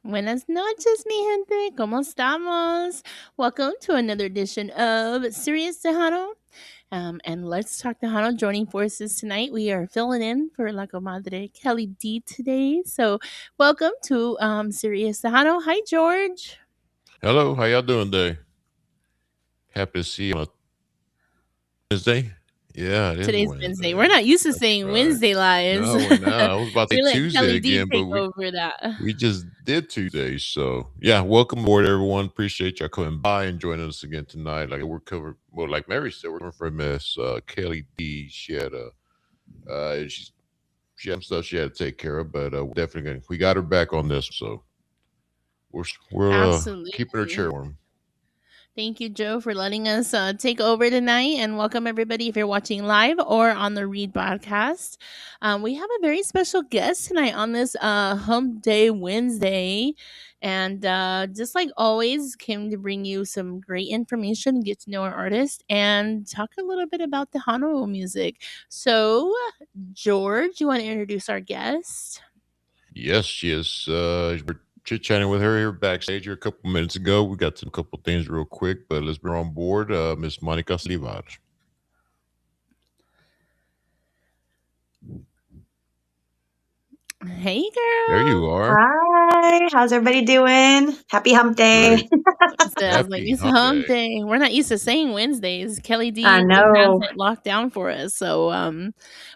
Buenas noches, mi gente. ¿Cómo estamos? Welcome to another edition of Serious Tejano. And let's talk Tejano. Joining forces tonight, we are filling in for La Comadre Kelly D today. So, welcome to Serious Tejano. Hi, George. Hello, how y'all doing today? Happy to see you on a Wednesday. Yeah, it is Today's Wednesday. We're Wednesday. not used to That's saying right. Wednesday lives. No, we're not. I was about to We say let Tuesday Kelly D again, but take we over that. we just did Tuesday. So yeah, welcome aboard everyone. Appreciate y'all coming by and joining us again tonight. Like we're covered well, like Mary said, we're covering for Miss Kelly D. She had a she had some stuff she had to take care of, but we're definitely gonna we got her back on this, so we're keeping her chair Absolutely. warm. Thank you, Joe, for letting us take over tonight, and welcome everybody if you're watching live or on the Read podcast. We have a very special guest tonight on this Hump Day Wednesday, and just like always, came to bring you some great information, get to know our artist, and talk a little bit about the Hano music. So, George, you want to introduce our guest? Yes, she is. We're chit chatting with her here backstage here a couple minutes ago. We got to a couple things real quick, but let's bring her on board. Miss Monica Saldivar. Hey, There girl. you are. Hi, how's everybody doing? Happy hump day. Great. So I was like, Happy it's hump hump day. day. We're not used to saying Wednesdays. Kelly I D just has know. it locked down for us. So,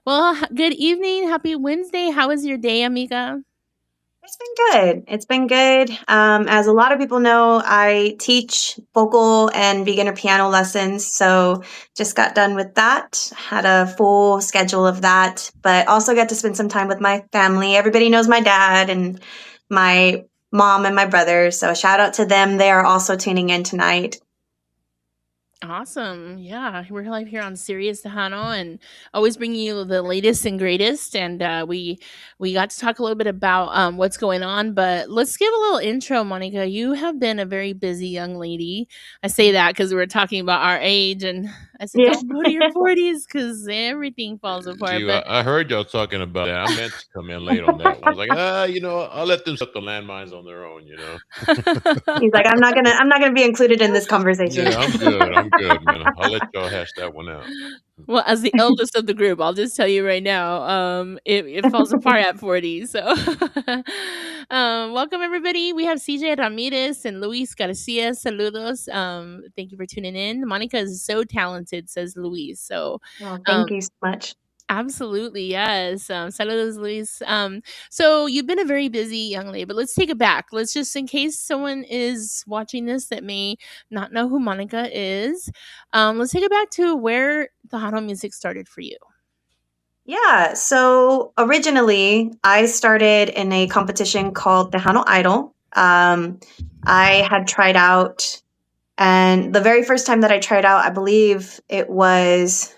well, good evening. Happy Wednesday. How was your day, amiga? It's been good. It's been good. As a lot of people know, I teach vocal and beginner piano lessons. So just got done with that. Had a full schedule of that, but also got to spend some time with my family. Everybody knows my dad and my mom and my brother. So shout out to them. They are also tuning in tonight. Awesome. Yeah, we're live here on Sirius Tejano and always bringing you the latest and greatest. And we got to talk a little bit about what's going on, but let's give a little intro, Monica. You have been a very busy young lady. I say that because we were talking about our age, and I said, Yeah. don't go to your 40s because everything falls apart. See, But I heard y'all talking about that. I meant to come in late on that one. I was like, I'll let them set the landmines on their own. He's like, I'm not gonna be included in this conversation. Yeah, I'm good. I'm good, man. I'll let y'all hash that one out. well, as the eldest of the group, I'll just tell you right now, it falls apart at 40. So, welcome everybody. We have CJ Ramirez and Luis Garcia. Saludos. Thank you for tuning in. Monica is so talented, says Luis. So, Well, thank um, you so much. absolutely, yes. Saludos, Luis. So you've been a very busy young lady, but let's take it back. Let's just, in case someone is watching this that may not know who Monica is, let's take it back to where the Hano music started for you. Yeah, so originally I started in a competition called Tejano Idol. I had tried out, and the very first time that I tried out, I believe it was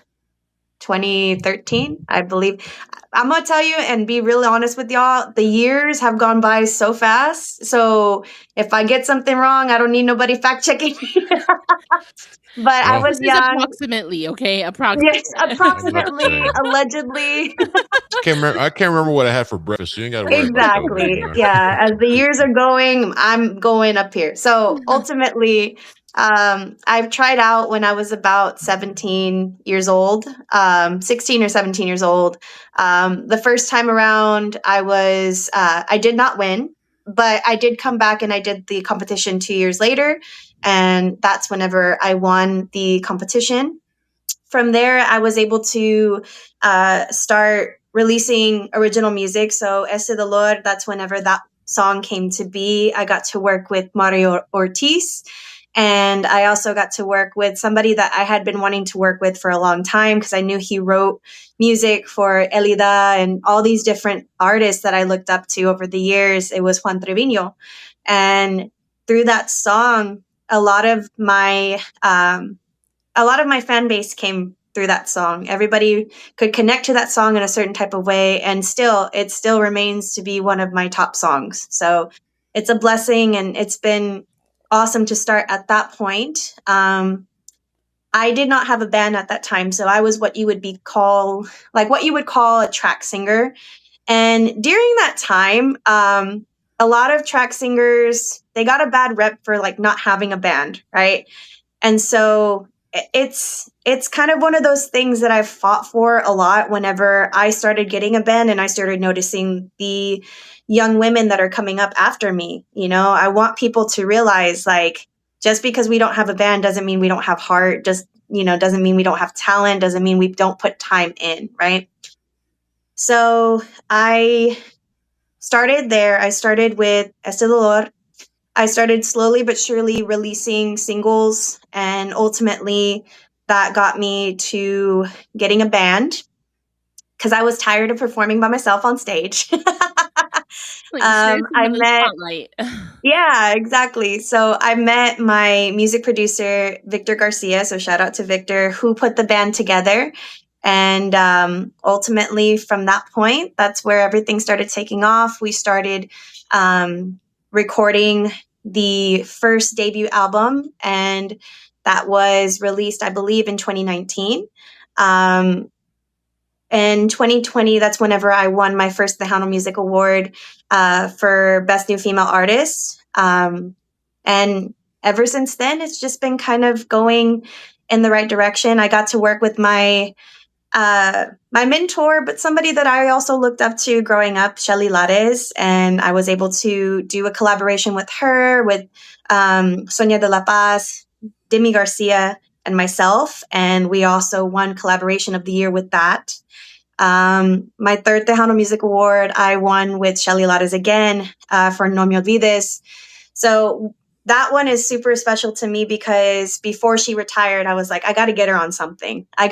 2013. I believe. I'm gonna tell you and be really honest with y'all. The years have gone by so fast. So if I get something wrong, I don't need nobody fact checking me. But I Well, This was is young. approximately, okay? Yes, Approximate. I was about to approximately, say. allegedly. I can't remember what I had for breakfast. So you ain't got to worry about that one. Exactly. Yeah. As the years are going, I'm going up here. So ultimately, I've tried out when I was about 17 years old, 16 or 17 years old. The first time around, I did not win, but I did come back and I did the competition 2 years later. And that's whenever I won the competition. From there, I was able to start releasing original music. So, Ese Dolor, that's whenever that song came to be. I got to work with Mario Ortiz. And I also got to work with somebody that I had been wanting to work with for a long time because I knew he wrote music for Elida and all these different artists that I looked up to over the years. It was Juan Trevino. And through that song, a lot of my fan base came through that song. Everybody could connect to that song in a certain type of way, and it still remains to be one of my top songs. So it's a blessing, and it's been awesome to start at that point. I did not have a band at that time, so I was what you would call a track singer. And during that time, a lot of track singers, they got a bad rep for like not having a band, right? And so it's kind of one of those things that I've fought for a lot whenever I started getting a band and I started noticing the young women that are coming up after me. You know, I want people to realize like just because we don't have a band doesn't mean we don't have heart, just doesn't mean we don't have talent, doesn't mean we don't put time in, right? So I started there. I started with Saldivar. I started slowly but surely releasing singles, and ultimately that got me to getting a band because I was tired of performing by myself on stage. Like, straight I into the met, spotlight. yeah, exactly. So I met my music producer, Victor Garcia. So shout out to Victor, who put the band together. And ultimately, from that point, that's where everything started taking off. We started recording the first debut album, and that was released, I believe, in 2019. Um, in 2020, that's whenever I won my first Tejano Music Award for Best New Female Artist. And ever since then, it's just been kind of going in the right direction. I got to work with my mentor, but somebody that I also looked up to growing up, Shelly Lares, and I was able to do a collaboration with her, with Sonia de la Paz, Demi Garcia, and myself. And we also won Collaboration of the Year with that. My third Tejano Music Award, I won with Shelly Lares again for No Me Olvides. So that one is super special to me because before she retired, I was like, I got to get her on something. I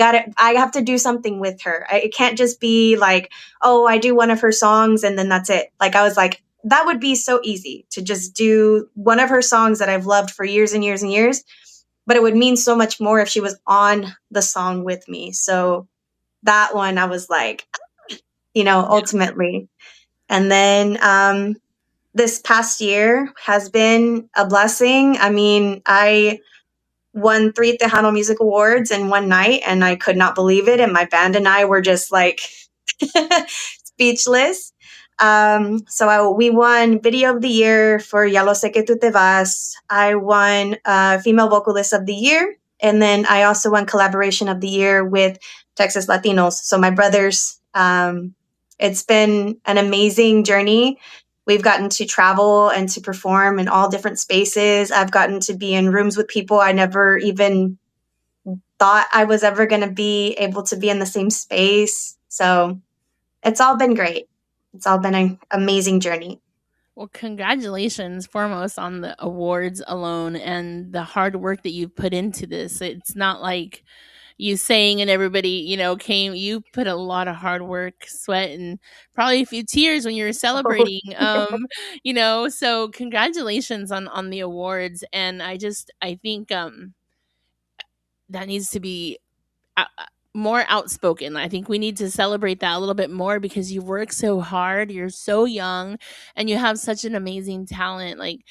have to do something with her. It can't just be like, oh, I do one of her songs and then that's it. Like, I was like, that would be so easy to just do one of her songs that I've loved for years and years and years. But it would mean so much more if she was on the song with me. So that one, I was like, ultimately. And then this past year has been a blessing. I mean, I won 3 Tejano Music Awards in one night, and I could not believe it. And my band and I were just like speechless. We won Video of the Year for Ya Lo Sé Que Tú Te Vas. I won Female Vocalist of the Year. And then I also won Collaboration of the Year with Texas Latinos. So my brothers, it's been an amazing journey. We've gotten to travel and to perform in all different spaces. I've gotten to be in rooms with people I never even thought I was ever going to be able to be in the same space. So it's all been great. It's all been an amazing journey. Well, congratulations foremost on the awards alone and the hard work that you've put into this. It's not like you sang and everybody, came. You put a lot of hard work, sweat, and probably a few tears when you were celebrating. So congratulations on the awards. And I think that needs to be more outspoken. I think we need to celebrate that a little bit more because you work so hard, you're so young, and you have such an amazing talent. Like,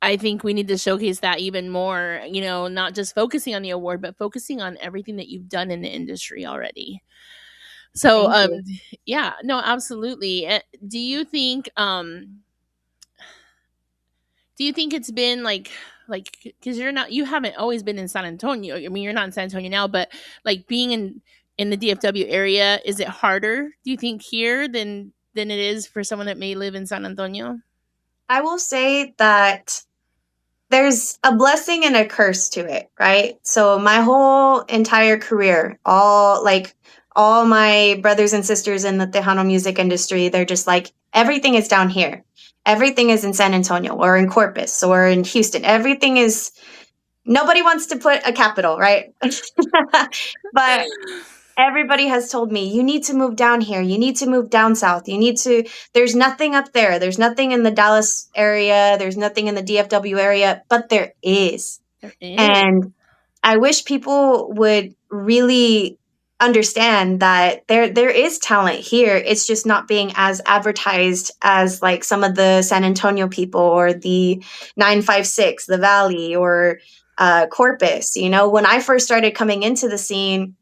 I think we need to showcase that even more, not just focusing on the award, but focusing on everything that you've done in the industry already. So, Thank you. yeah, no, absolutely. Do you think it's been like because you haven't always been in San Antonio. I mean, you're not in San Antonio now, but like being in the DFW area, is it harder, do you think, here than it is for someone that may live in San Antonio? I will say that there's a blessing and a curse to it, right? So my whole entire career, all my brothers and sisters in the Tejano music industry, they're just like, everything is down here. Everything is in San Antonio or in Corpus or in Houston. Everything is, nobody wants to put a capital, right? But everybody has told me, you need to move down here. You need to move down south. There's nothing up there. There's nothing in the Dallas area. There's nothing in the DFW area, but there is. There is. And I wish people would really understand that there is talent here. It's just not being as advertised as like some of the San Antonio people or the 956, the Valley, or Corpus. When I first started coming into the scene,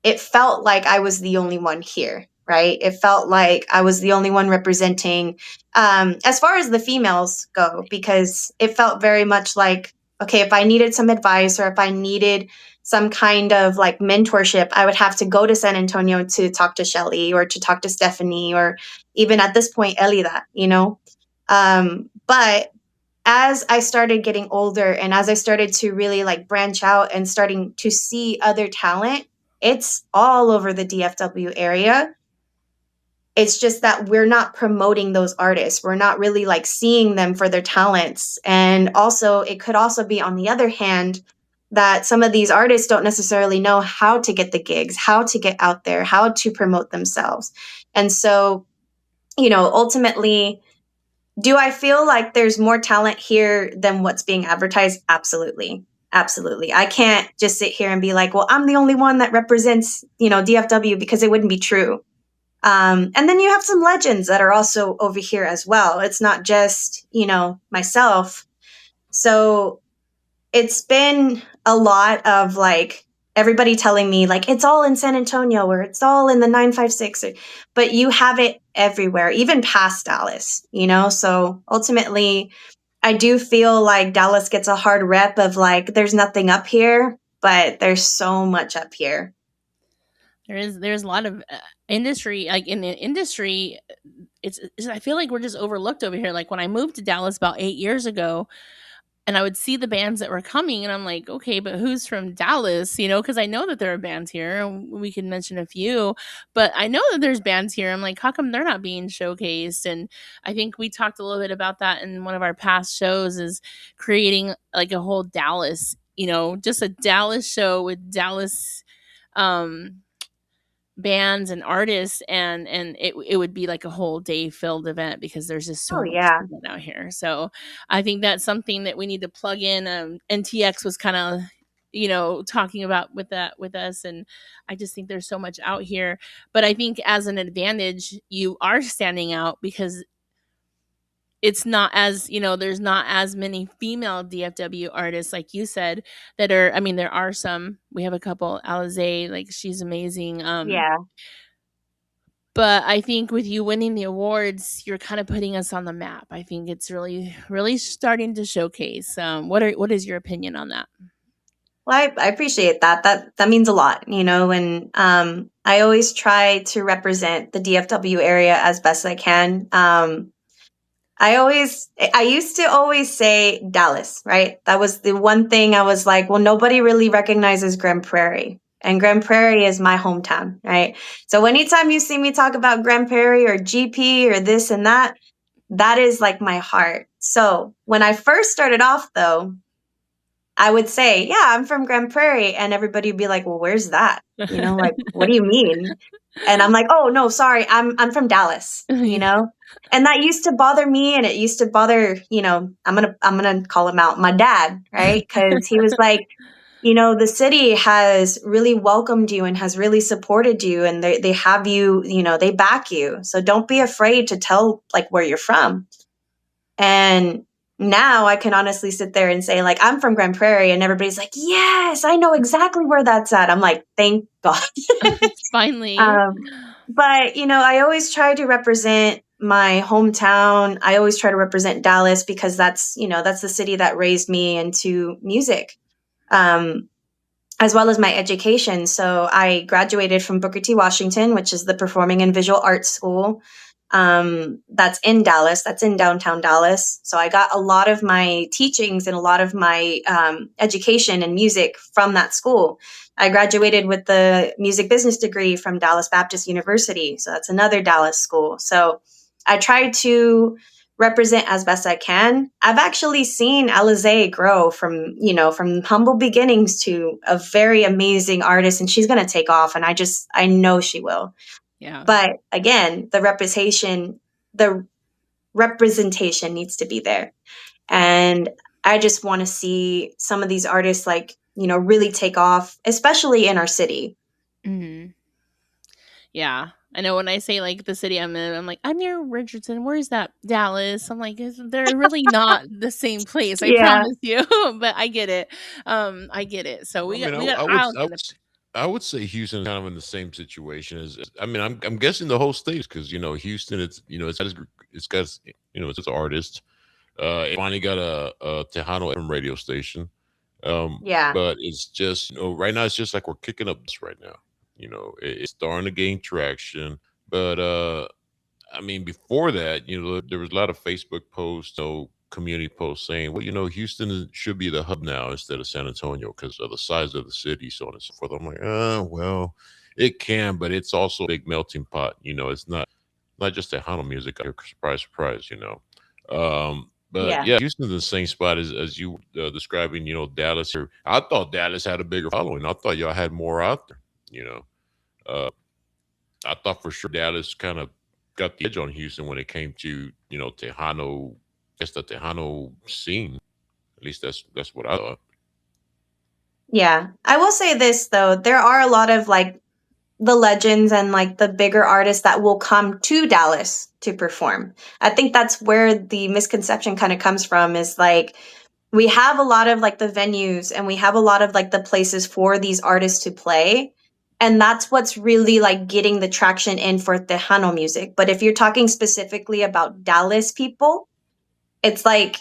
it felt like I was the only one here, right? It felt like I was the only one representing, as far as the females go, because it felt very much like, okay, if I needed some advice or if I needed some kind of like mentorship, I would have to go to San Antonio to talk to Shelly or to talk to Stephanie or even at this point, Elida, you know? But as I started getting older and as I started to really like branch out and starting to see other talent, it's all over the DFW area. It's just that we're not promoting those artists. We're not really like seeing them for their talents. And also, it could also be on the other hand that some of these artists don't necessarily know how to get the gigs, how to get out there, how to promote themselves. And so, ultimately, do I feel like there's more talent here than what's being advertised? Absolutely. Absolutely. I can't just sit here and be like, well, I'm the only one that represents, DFW, because it wouldn't be true. And then you have some legends that are also over here as well. It's not just, myself. So it's been a lot of like everybody telling me like it's all in San Antonio or it's all in the 956, but you have it everywhere, even past Dallas, So ultimately, I do feel like Dallas gets a hard rep of like there's nothing up here, but there's so much up here. There's a lot of industry, like in the industry. I feel like we're just overlooked over here. Like when I moved to Dallas about 8 years ago, and I would see the bands that were coming, and I'm like, okay, but who's from Dallas? Because I know that there are bands here. We can mention a few, but I know that there's bands here. I'm like, how come they're not being showcased? And I think we talked a little bit about that in one of our past shows, is creating like a whole Dallas, just a Dallas show with Dallas um bands and artists, and it would be like a whole day filled event because there's just so Oh, much yeah. talent out here. So I think that's something that we need to plug in. NTX was kind of talking about with that with us, and I just think there's so much out here. But I think as an advantage, you are standing out because it's not as there's not as many female DFW artists like you said that are. I mean, there are some. We have a couple. Alize, like she's amazing. Yeah. But I think with you winning the awards, you're kind of putting us on the map. I think it's really, really starting to showcase. What is your opinion on that? Well, I appreciate that. That means a lot, and I always try to represent the DFW area as best I can. I used to always say Dallas, right? That was the one thing I was like, well, nobody really recognizes Grand Prairie. And Grand Prairie is my hometown, right? So anytime you see me talk about Grand Prairie or GP or this and that, that is like my heart. So when I first started off, though, I would say, yeah, I'm from Grand Prairie. And everybody would be like, well, where's that? Like, what do you mean? And I'm like, oh, no, sorry. I'm from Dallas, And that used to bother me. And it used to bother, I'm going to call him out, my dad, right? Cause he was like, the city has really welcomed you and has really supported you. And they have you, they back you. So don't be afraid to tell like where you're from. And now I can honestly sit there and say, like, I'm from Grand Prairie, and everybody's like, yes, I know exactly where that's at. I'm like, thank God. Finally. But, I always try to represent my hometown. I always try to represent Dallas because that's the city that raised me into music, as well as my education. So I graduated from Booker T. Washington, which is the Performing and Visual Arts School. That's in Dallas. That's in downtown Dallas. So I got a lot of my teachings and a lot of my education and music from that school. I graduated with the music business degree from Dallas Baptist University. So that's another Dallas school. So I try to represent as best I can. I've actually seen Alize grow from humble beginnings to a very amazing artist, and she's going to take off. And I know she will. Yeah. But again, the representation needs to be there. And I just want to see some of these artists really take off, especially in our city. Mm-hmm. Yeah. I know when I say like the city I'm in, I'm like, I'm near Richardson. Where's that? Dallas. I'm like, they're really not the same place. I Yeah. promise you. But I get it. I get it. So we got I I'll would get it. I would say Houston is kind of in the same situation as I mean, I'm guessing the whole state because Houston, it's got its artists. It finally got a Tejano FM radio station, Yeah. but it's just right now it's just like we're kicking up this right now. It's starting to gain traction, but I mean, before that, there was a lot of Facebook posts, community posts saying, well, Houston should be the hub now instead of San Antonio because of the size of the city, so on and so forth. I'm like, well, it can, but it's also a big melting pot. It's not just Tejano music. Surprise, surprise. But Yeah. yeah, Houston's in the same spot as you describing. Dallas. Here, I thought Dallas had a bigger following. I thought y'all had more out there. You know, uh, I thought for sure Dallas kind of got the edge on Houston when it came to Tejano. Guess the Tejano scene. At least that's what I thought. Yeah. I will say this though, there are a lot of like the legends and like the bigger artists that will come to Dallas to perform. I think that's where the misconception kind of comes from is like we have a lot of like the venues and we have a lot of like the places for these artists to play. And that's what's really like getting the traction in for Tejano music. But if you're talking specifically about Dallas people, it's like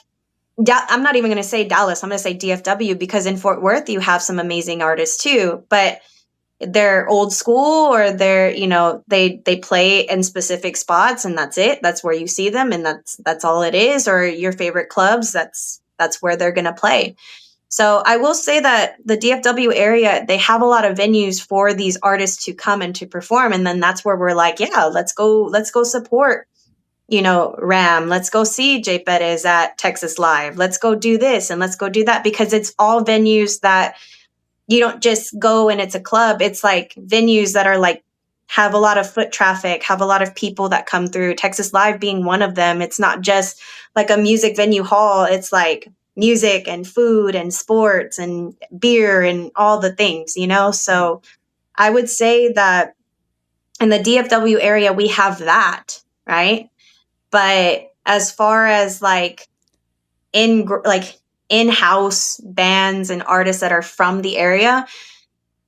I'm not even going to say Dallas. I'm going to say DFW because in Fort Worth you have some amazing artists too. But they're old school or they're they play in specific spots and that's it, that's where you see them and that's all it is, or your favorite clubs, that's where they're going to play. So I will say that the DFW area, they have a lot of venues for these artists to come and to perform, and then that's where we're like, yeah, let's go support Ram, let's go see Jay Perez at Texas Live, let's go do this and let's go do that, because it's all venues that you don't just go and it's a club. It's like venues that are like have a lot of foot traffic, have a lot of people that come through. Texas Live being one of them. It's not just like a music venue hall. It's like music and food and sports and beer and all the things. So I would say that in the DFW area, we have that, right? But as far as like in-house bands and artists that are from the area,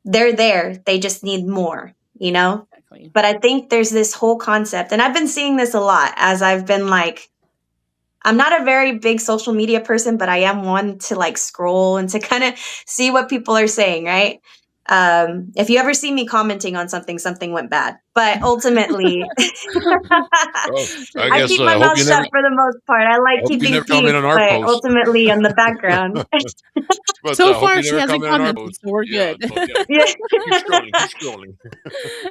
they're there. They just need more. Exactly. But I think there's this whole concept, and I've been seeing this a lot as I've been like, I'm not a very big social media person, but I am one to like scroll and to kind of see what people are saying, right? If you ever see me commenting on something went bad. But ultimately, Oh, I I guess keep my I hope mouth you never shut for the most part. I I like hope you keeping never comment peace, on our but post. ultimately on the background. But So I hope far, you she never hasn't comment on our commented, post. so we're Yeah, good. so yeah, Yeah. keep scrolling, keep scrolling.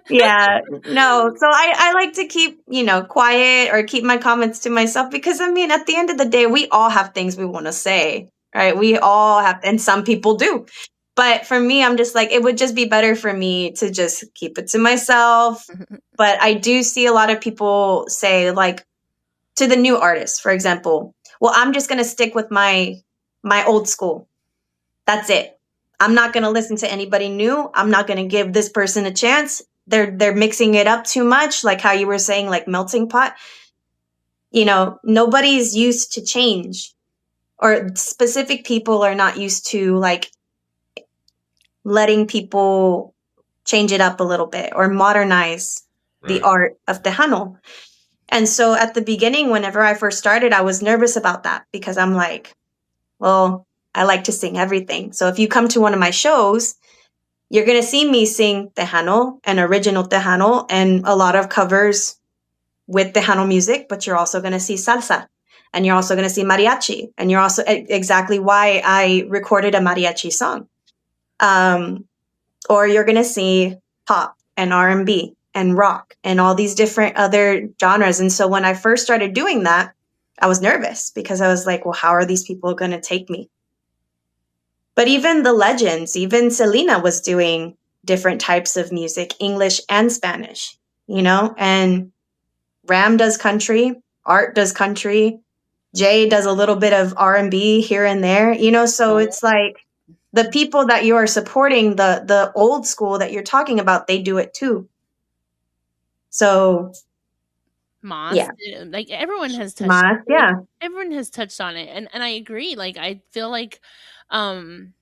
Yeah, no. So I like to keep, quiet or keep my comments to myself because I mean, at the end of the day, we all have things we want to say, right? We all have, and some people do. But for me, I'm just like, it would just be better for me to just keep it to myself. But I do see a lot of people say, like, to the new artists, for example, well, I'm just going to stick with my old school. That's it. I'm not going to listen to anybody new. I'm not going to give this person a chance. They're mixing it up too much, like how you were saying, like melting pot. Nobody's used to change, or specific people are not used to like letting people change it up a little bit or modernize the Right. art of Tejano. And so at the beginning, whenever I first started, I was nervous about that because I'm like, well, I like to sing everything. So if you come to one of my shows, you're going to see me sing Tejano and original Tejano and a lot of covers with Tejano music, but you're also going to see salsa and you're also going to see mariachi. And you're also exactly why I recorded a mariachi song. Or you're going to see pop and R&B and rock and all these different other genres. And so when I first started doing that, I was nervous because I was like, well, how are these people going to take me? But even the legends, even Selena was doing different types of music, English and Spanish, and Ram does country, Art does country, Jay does a little bit of R&B here and there, so Oh, it's like the people that you are supporting, the old school that you're talking about, they do it too. So, Moss, yeah, like everyone has touched, Mas, like yeah. everyone has touched on it, and I agree. Like I feel like, um,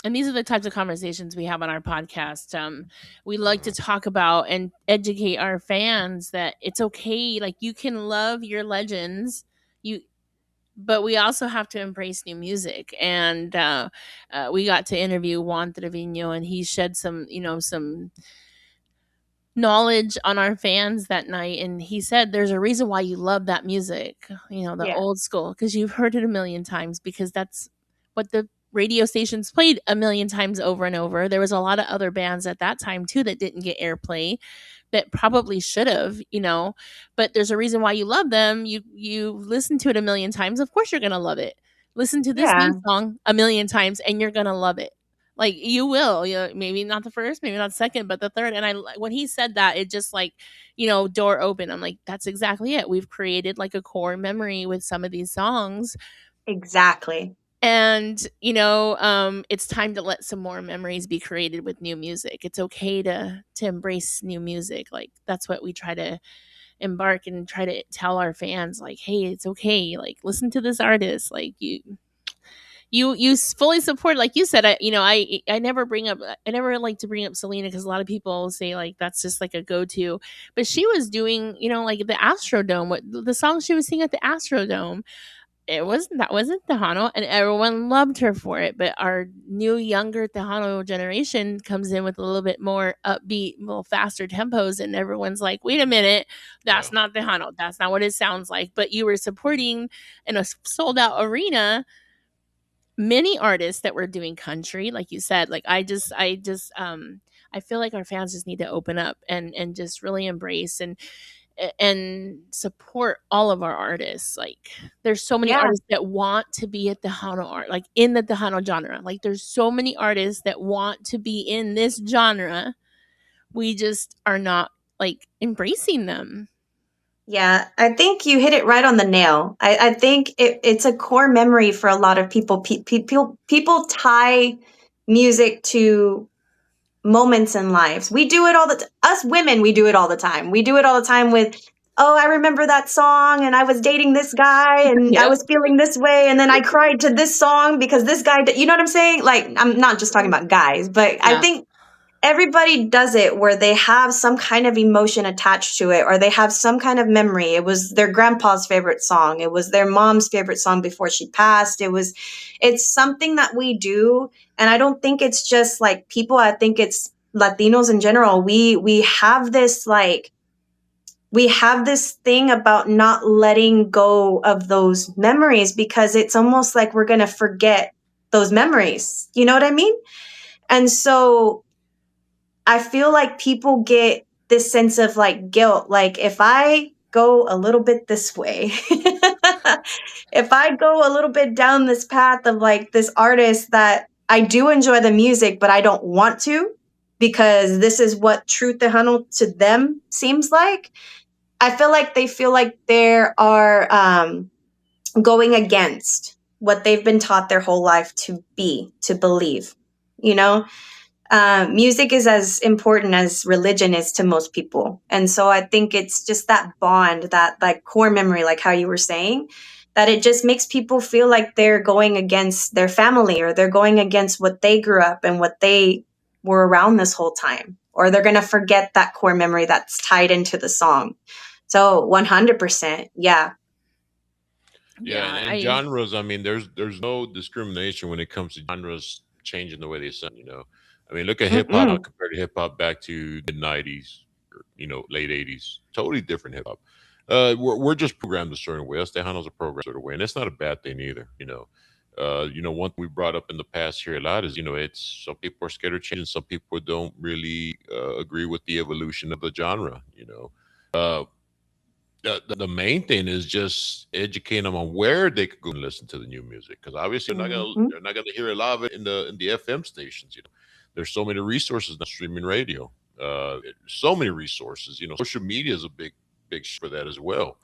And these are the types of conversations we have on our podcast. We like to Mhm. talk about and educate our fans that it's okay. Like you can love your legends, you, but we also have to embrace new music. And we got to interview Juan Trevino, and he shed some, some knowledge on our fans that night, and he said there's a reason why you love that music, the Yeah. old school, because you've heard it a million times, because that's what the radio stations played a million times over and over. There was a lot of other bands at that time too that didn't get airplay, that probably should have, but there's a reason why you love them. You listen to it a million times, of course you're gonna love it. Listen to this new Yeah. song a million times and you're gonna love it. Like you will, maybe not the first, maybe not the second, but the third. And when he said that, it just like, door open. I'm like, that's exactly it. We've created like a core memory with some of these songs, Exactly. and it's time to let some more memories be created with new music. It's okay to embrace new music. Like that's what we try to embark and try to tell our fans, like, hey, it's okay, like listen to this artist, like you fully support, like you said. I never bring up, I never like to bring up Selena, because a lot of people say like that's just like a go-to, but she was doing, like the Astrodome, what the song she was singing at the Astrodome, it wasn't Tejano, and everyone loved her for it. But our new younger Tejano generation comes in with a little bit more upbeat, a little faster tempos, and everyone's like, "Wait a minute, Yeah. that's not Tejano. That's not what it sounds like." But you were supporting in a sold out arena many artists that were doing country, like you said. Like I feel like our fans just need to open up and just really embrace and support all of our artists. Like there's so many Yeah. artists that want to be at the Tejano art, like in the Tejano genre. Like there's so many artists that want to be in this genre. We just are not like embracing them. Yeah, I think you hit it right on the nail. I think it's a core memory for a lot of people. People tie music to moments in lives. We do it all us women, we do it all the time. We do it all the time with, oh, I remember that song and I was dating this guy and I Yep. was feeling this way and then I cried to this song because this guy you know what I'm saying? Like I'm not just talking about guys, but I Yeah. think everybody does it where they have some kind of emotion attached to it or they have some kind of memory. It was their grandpa's favorite song, it was their mom's favorite song before she passed. It's something that we do, and I don't think it's just like people, I think it's Latinos in general. We have this like we have this thing about not letting go of those memories because it's almost like we're going to forget those memories. You know what I mean? And so I feel like people get this sense of like guilt. Like if I go a little bit this way, if I go a little bit down this path of like this artist that I do enjoy the music, but I don't want to because this is what true Tejano to them seems like. I feel like they are going against what they've been taught their whole life to be, to believe, you know? Music is as important as religion is to most people. And so I think it's just that bond, that like core memory, like how you were saying, that it just makes people feel like they're going against their family or they're going against what they grew up and what they were around this whole time. Or they're going to forget that core memory that's tied into the song. So 100%. Yeah. Yeah, Yeah. and I genres. I mean, there's no discrimination when it comes to genres changing the way they sound. I mean, look at hip hop Mm-mm. compared to hip hop back to the '90s, or, late '80s. Totally different hip hop. We're just programmed a certain way. Us Tejanos are programmed a certain way, and it's not a bad thing either. One thing we brought up in the past here a lot is, it's some people are scared of change, and some people don't really agree with the evolution of the genre. Uh, the main thing is just educating them on where they could go and listen to the new music, because obviously Mhm. they're not gonna hear a lot of it in the FM stations. There's so many resources now, streaming radio, so many resources. Social media is a big for that as well.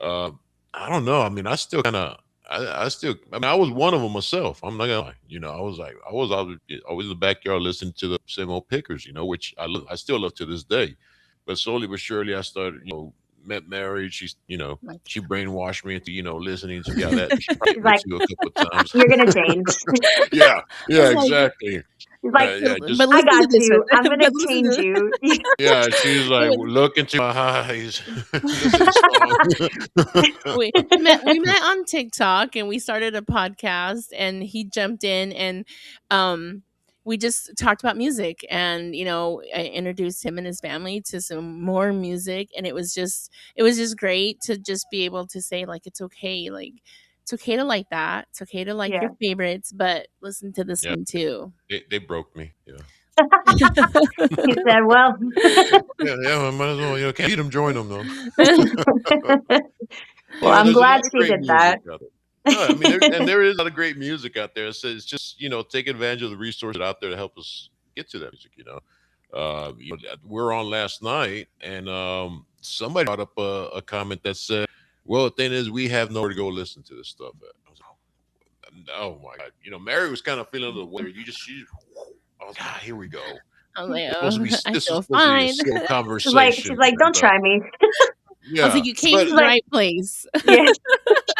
uh, I don't know. I mean, I still kind of I mean, I was one of them myself. I'm not gonna lie. I was like, I was always in the backyard listening to the same old pickers, which I still love to this day. But slowly but surely I started, met Mary. She's, Like, she brainwashed me into, listening. So yeah, that she probably He's hit me like, too a couple of times. you're gonna change. Yeah, it's yeah, like, exactly. He's like, Yeah, but just I listen got to this one. you. I'm gonna But listen change to you. yeah. She's it like, was look into my eyes, listen to the song. we met on TikTok and we started a podcast and he jumped in and um we just talked about music and I introduced him and his family to some more music and it was just great to just be able to say like it's okay to like that. It's okay to like Yeah. your favorites, but listen to this Yeah, one too. they broke me. Yeah, He said, well, yeah, yeah. I might as well, can't beat them, join them though. well, I'm There's a glad lot of she great did music that. out there. No, I mean, there is a lot of great music out there. So it's just, take advantage of the resources out there to help us get to that music. We're on last night, and somebody brought up a comment that said, "Well, the thing is, we have nowhere to go listen to this stuff at." I was like, "Oh my god!" Mary was kind of feeling the weather. I was like, here we go. I was like, Supposed to be I this is feel supposed to be a fine. slow She's conversation like, here, don't but try me. I was like, yeah, you came but to She's the like, right place. yeah,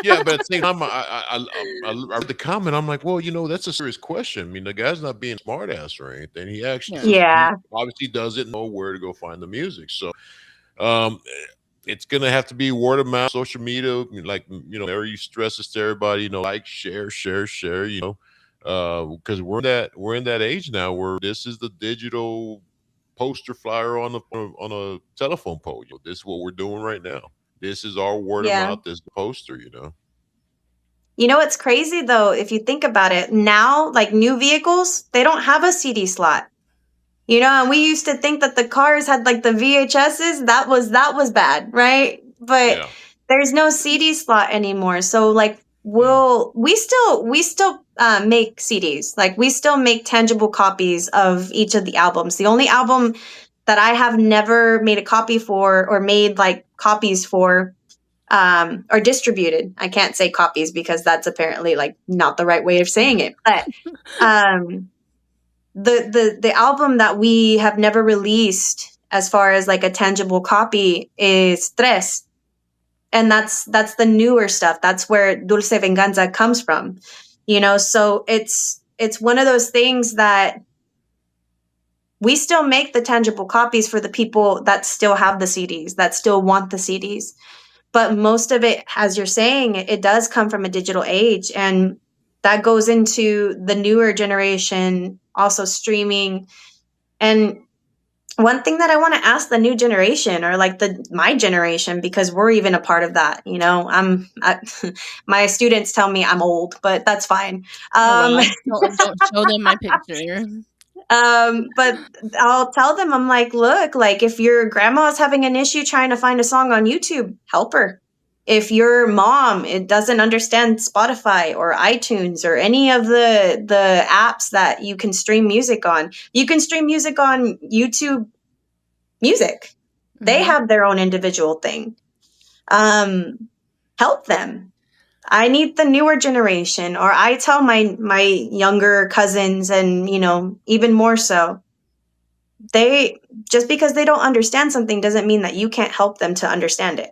yeah, but at the same time, I read the comment. I'm like, well, that's a serious question. I mean, the guy's not being smart ass or anything. He actually Yeah. just he yeah, obviously doesn't know where to go find the music. So, um, it's gonna have to be word of mouth, social media. Like Mary stresses to everybody, like, share, share, share. Because we're in that age now where this is the digital poster flyer on a telephone pole. This is what we're doing right now. This is our word of yeah. mouth. This is the poster. You know what's crazy though, if you think about it, now like new vehicles, they don't have a CD slot. And we used to think that the cars had like the VHSs. That was bad, right? But Yeah. there's no CD slot anymore. So like Mm. we still make CDs. Like we still make tangible copies of each of the albums. The only album that I have never made a copy for or made like copies for or distributed. I can't say copies because that's apparently like not the right way of saying it. But um the album that we have never released as far as like a tangible copy is Tres. And that's the newer stuff. That's where Dulce Venganza comes from. So it's one of those things that we still make the tangible copies for the people that still have the CDs, that still want the CDs. But most of it, as you're saying, it does come from a digital age. And that goes into the newer generation, also streaming. And one thing that I want to ask the new generation or like my generation, because we're even a part of that, my students tell me I'm old, but that's fine. Oh Um, wow! Don't show them my picture. but I'll tell them, I'm like, look, like if your grandma is having an issue trying to find a song on YouTube, help her. If your mom it doesn't understand Spotify or iTunes or any of the apps that you can stream music on, you can stream music on YouTube Music. They Hmm. have their own individual thing. Help them. I need the newer generation, or I tell my younger cousins, and even more so, they just because they don't understand something doesn't mean that you can't help them to understand it.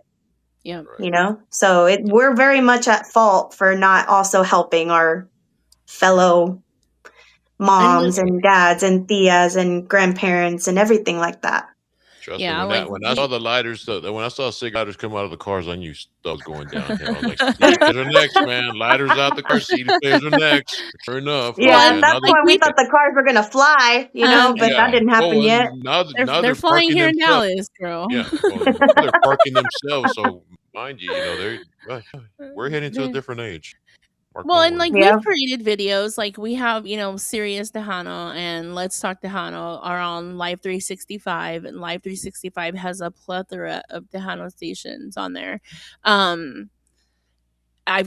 Yeah. Right. So we're very much at fault for not also helping our fellow And moms and dads and tias and grandparents and everything like that. Trust me. yeah, When like that when I saw the lighters, when I saw cig lighters come out of the cars, I knew stuff was going downhill. I was like, CD players are next, man. Lighters out the car. CD players are next. Sure enough. well, Yeah, and that's Now why we we thought the cars were gonna fly, but that yeah. didn't Oh, happen yet. and now now they're they're flying parking here in themselves. Dallas, girl. Yeah. Well, now they're parking themselves. So mind you, we're heading to a They're- different age. Mark Well, my and word. like we've Yeah, created videos, like we have, Serious Tejano and Let's Talk Tejano are on Live 365, and Live 365 has a plethora of Tejano stations on there. Um, I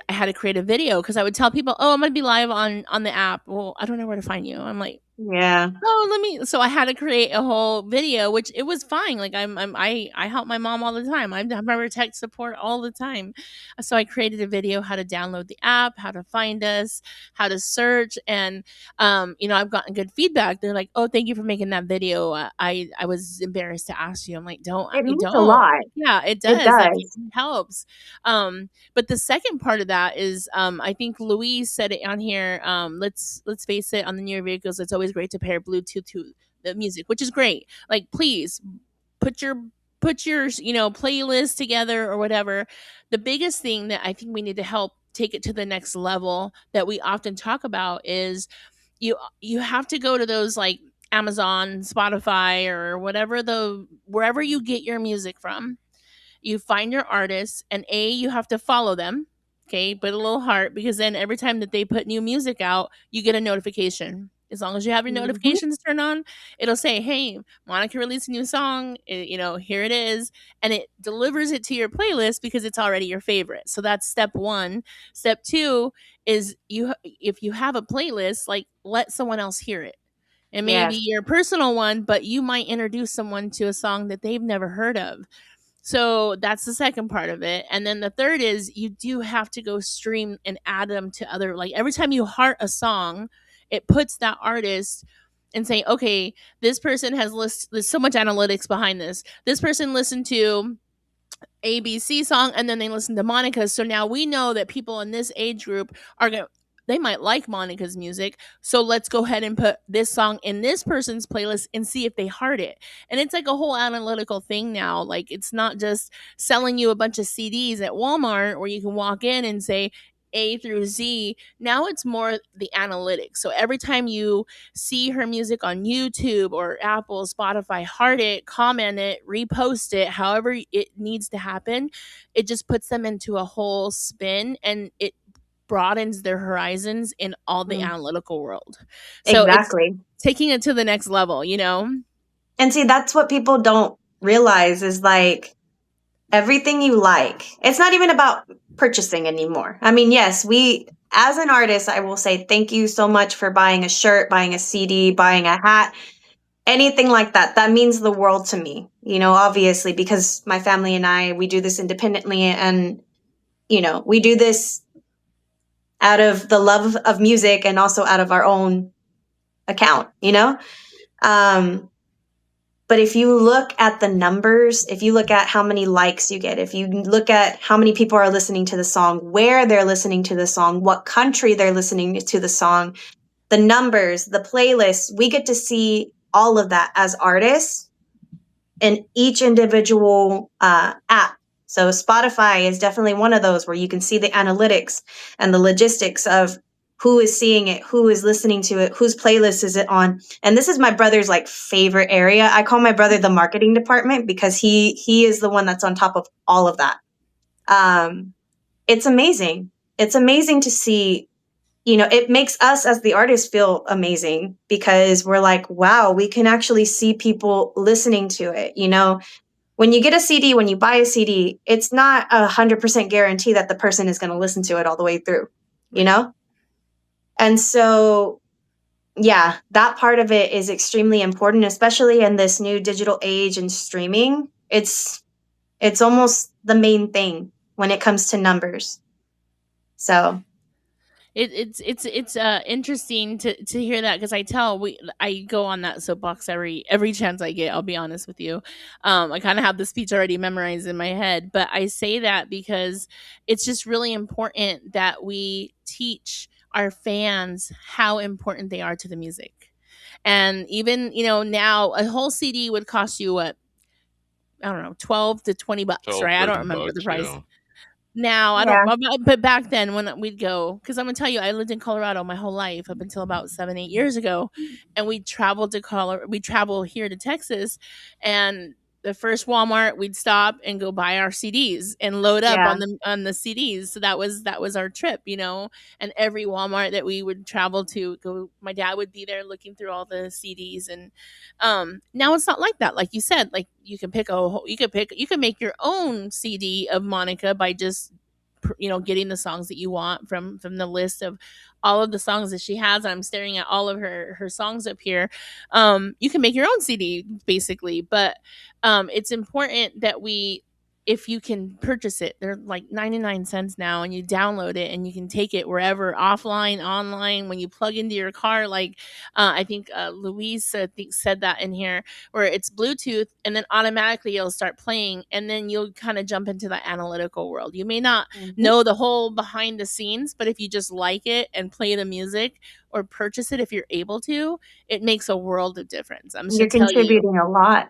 had to create a video because I would tell people, "Oh, I'm gonna be live on the app." Well, I don't know where to find you. I'm like, Yeah. Oh, let me. So I had to create a whole video, which it was fine. Like I help my mom all the time. I'm her tech support all the time. So I created a video how to download the app, how to find us, how to search, and I've gotten good feedback. They're like, "Oh, thank you for making that video. I was embarrassed to ask you." I'm like, "Don't, It means a don't." lot. Yeah, it It does. Like it does. helps. But the second part of that is, I think Louise said it on here. Let's face it, on the newer vehicles, it's always great to pair Bluetooth to the music, which is great. Like, please put your playlist together or whatever. The biggest thing that I think we need to help take it to the next level that we often talk about is you have to go to those like Amazon, Spotify, or whatever the wherever you get your music from. You find your artists, and you have to follow them. Okay, put a little heart, because then every time that they put new music out, you get a notification. As long as you have your Mhm. notifications turned on, it'll say, "Hey, Monica released a new song. Here it is," and it delivers it to your playlist because it's already your favorite. So that's step one. Step two is, if you have a playlist, like, let someone else hear it. It may be Yes. your personal one, but you might introduce someone to a song that they've never heard of. So that's the second part of it. And then the third is, you do have to go stream and add them to other, like, every time you heart a song, it puts that artist and say, okay, this person has there's so much analytics behind this. This person listened to ABC song, and then they listen to Monica's. So now we know that people in this age group are going to, they might like Monica's music. So let's go ahead and put this song in this person's playlist and see if they heart it. And it's like a whole analytical thing now. Like, it's not just selling you a bunch of CDs at Walmart where you can walk in and say A through Z. Now it's more the analytics. So every time you see her music on YouTube or Apple, Spotify, heart it, comment it, repost it, however it needs to happen, it just puts them into a whole spin, and it broadens their horizons in all the Mm. analytical world. So it's Exactly. taking it to the next level, you know? And see, that's what people don't realize is like everything you like. It's not even about purchasing anymore. I mean, yes, as an artist, I will say thank you so much for buying a shirt, buying a CD, buying a hat, anything like that. That means the world to me, obviously, because my family and we do this independently, and, we do this out of the love of music and also out of our own account. Um, But if you look at the numbers, if you look at how many likes you get, if you look at how many people are listening to the song, where they're listening to the song, what country they're listening to the song, the numbers, the playlists, we get to see all of that as artists in each individual app. So Spotify is definitely one of those where you can see the analytics and the logistics of who is seeing it, who is listening to it, whose playlist is it on. And this is my brother's like favorite area. I call my brother the marketing department because he is the one that's on top of all of that. Um, it's amazing. It's amazing to see. It makes us as the artists feel amazing because we're like, wow, we can actually see people listening to it. When you get a CD, when you buy a CD, it's not 100% guarantee that the person is going to listen to it all the way through, you Right. know? And so, yeah, that part of it is extremely important, especially in this new digital age and streaming. It's almost the main thing when it comes to numbers. So, It's interesting to hear that, because I go on that soapbox every chance I get. I'll be honest with you. I kind of have the speech already memorized in my head, but I say that because it's just really important that we teach our fans how important they are to the music. And even, now a whole CD would cost you what, I don't know, 12 to 20 bucks, 12, right? I don't 13 remember the bucks, price yeah. now. I don't, yeah, but back then when we'd go, because I'm gonna tell you, I lived in Colorado my whole life up until about 7, 8 years ago, and we traveled to Colorado. We travel here to Texas, and the first Walmart we'd stop and go buy our CDs and load up yeah, on the CDs. So that was our trip, And every Walmart that we would travel to, go, my dad would be there looking through all the CDs. And now it's not like that. Like you said, like you can make your own CD of Monica by just getting the songs that you want from the list of all of the songs that she has. I'm staring at all of her songs up here. You can make your own CD basically, but it's important that we, if you can purchase it, they're like 99 cents now, and you download it and you can take it wherever, offline, online, when you plug into your car. Like I think Louise said that in here, where it's Bluetooth and then automatically it'll start playing, and then you'll kind of jump into the analytical world. You may not Mhm. know the whole behind the scenes, but if you just like it and play the music or purchase it if you're able to, it makes a world of difference. I'm just You're gonna tell you, contributing a lot.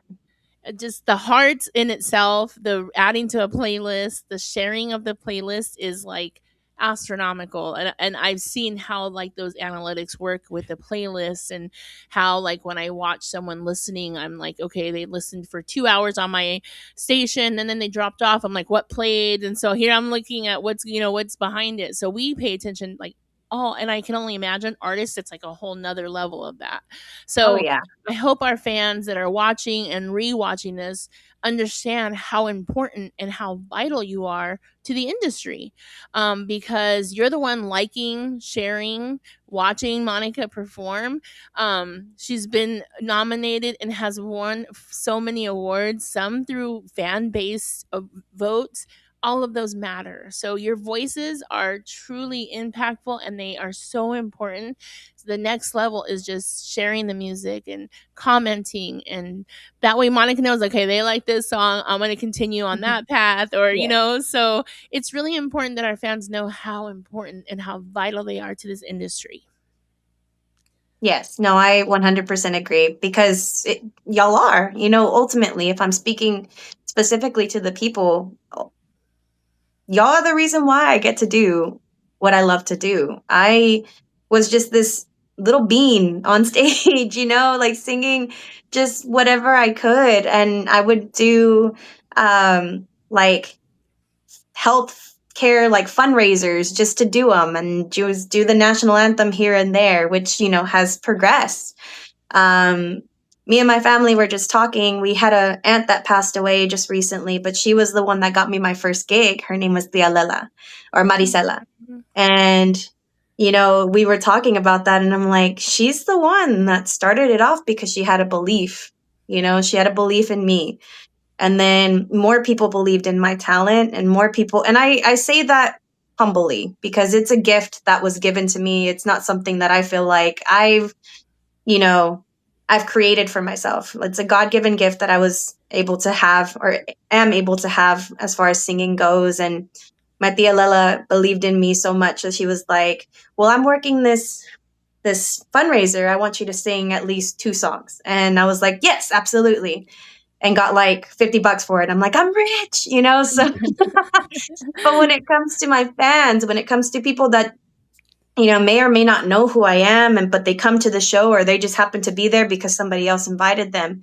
just the heart in itself, the adding to a playlist, the sharing of the playlist is like astronomical. And I've seen how like those analytics work with the playlist, and how like when I watch someone listening, I'm like, okay, they listened for 2 hours on my station and then they dropped off. I'm like, what played? And so here I'm looking at what's behind it. So we pay attention, like, oh, and I can only imagine artists, it's like a whole nother level of that. Oh So yeah. I hope our fans that are watching and rewatching this understand how important and how vital you are to the industry, because you're the one liking, sharing, watching Monica perform. She's been nominated and has won so many awards, some through fan based votes. All of those matter. So your voices are truly impactful and they are so important. So the next level is just sharing the music and commenting, and that way Monica knows, okay, they like this song, I'm going to continue on that path, or Yeah. so it's really important that our fans know how important and how vital they are to this industry. Yes, no, I 100% agree, because y'all are, ultimately, if I'm speaking specifically to the people, y'all are the reason why I get to do what I love to do. I was just this little bean on stage, like singing just whatever I could. And I would do like health care, like fundraisers, just to do them, and just do the national anthem here and there, which, has progressed. um, Me and my family were just talking. We had a aunt that passed away just recently, but she was the one that got me my first gig. Her name was Tia Lela, or Maricela. Mhm. And, we were talking about that, and I'm like, she's the one that started it off, because she had a belief. She had a belief in me. And then more people believed in my talent, and more people, and I say that humbly, because it's a gift that was given to me. It's not something that I feel like you know, I've created for myself. It's a God given gift that I was able to have, or am able to have, as far as singing goes. And my tia Lela believed in me so much that she was like, well, I'm working this fundraiser. I want you to sing at least 2 songs. And I was like, yes, absolutely. And got like $50 for it. I'm like, I'm rich. So, but when it comes to my fans, when it comes to people that may or may not know who I am, but they come to the show, or they just happen to be there because somebody else invited them.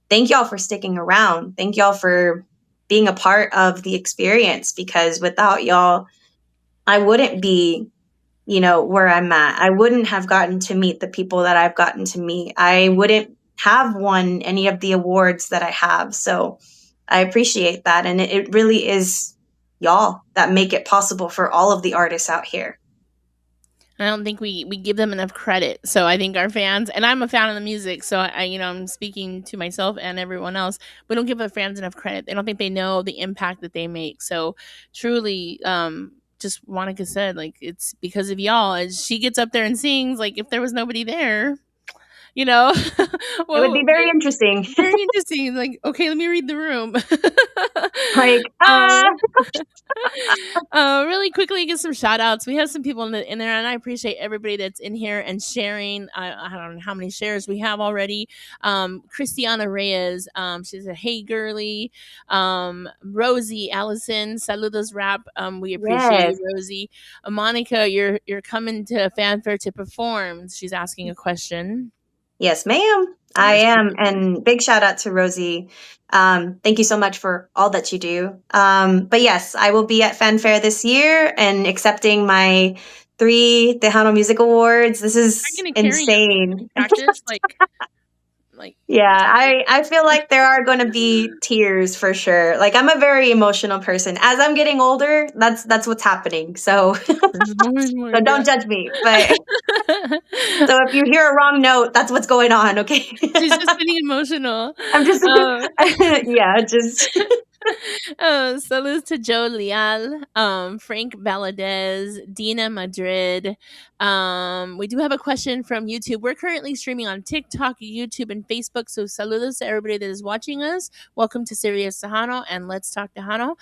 Thank y'all for sticking around. Thank y'all for being a part of the experience, because without y'all, I wouldn't be, where I'm at. I wouldn't have gotten to meet the people that I've gotten to meet. I wouldn't have won any of the awards that I have. So I appreciate that. And it really is y'all that make it possible for all of the artists out here. I don't think we give them enough credit. So I think our fans, and I'm a fan of the music, so I'm speaking to myself and everyone else. We don't give our fans enough credit. They don't think they know the impact that they make. So truly, just Monica said, like, it's because of y'all. As she gets up there and sings, like, if there was nobody there, you know, It would well, be very interesting. very interesting. Like, okay, let me read the room. Like, um, really quickly, get some shout outs. We have some people in there, and I appreciate everybody that's in here and sharing. I don't know how many shares we have already. Christiana Reyes, she said, "Hey, girly." Rosie Allison, saludos rap. We appreciate yes. you, Rosie. Monica, you're coming to fanfare to perform. She's asking a question. Yes, ma'am. I Yes. am. And big shout out to Rosie. Thank you so much for all that you do. But yes, I will be at Fanfare this year and accepting my 3 Tejano Music Awards. This Are is you gonna carry insane. cactus? Like, Like, Yeah, I feel like there are going to be tears for sure. Like I'm a very emotional person. As I'm getting older, that's what's happening. So there's more and more so girl. don't judge me. But so if you hear a wrong note, that's what's going on, okay? She's just getting emotional. I'm just Um, yeah, just salutes to Joe Leal, Frank Valadez, Dina Madrid. We do have a question from YouTube. We're currently streaming on TikTok, YouTube, and Facebook. So saludos to everybody that is watching us. Welcome to Sirius Tejano and Let's Talk Tejano.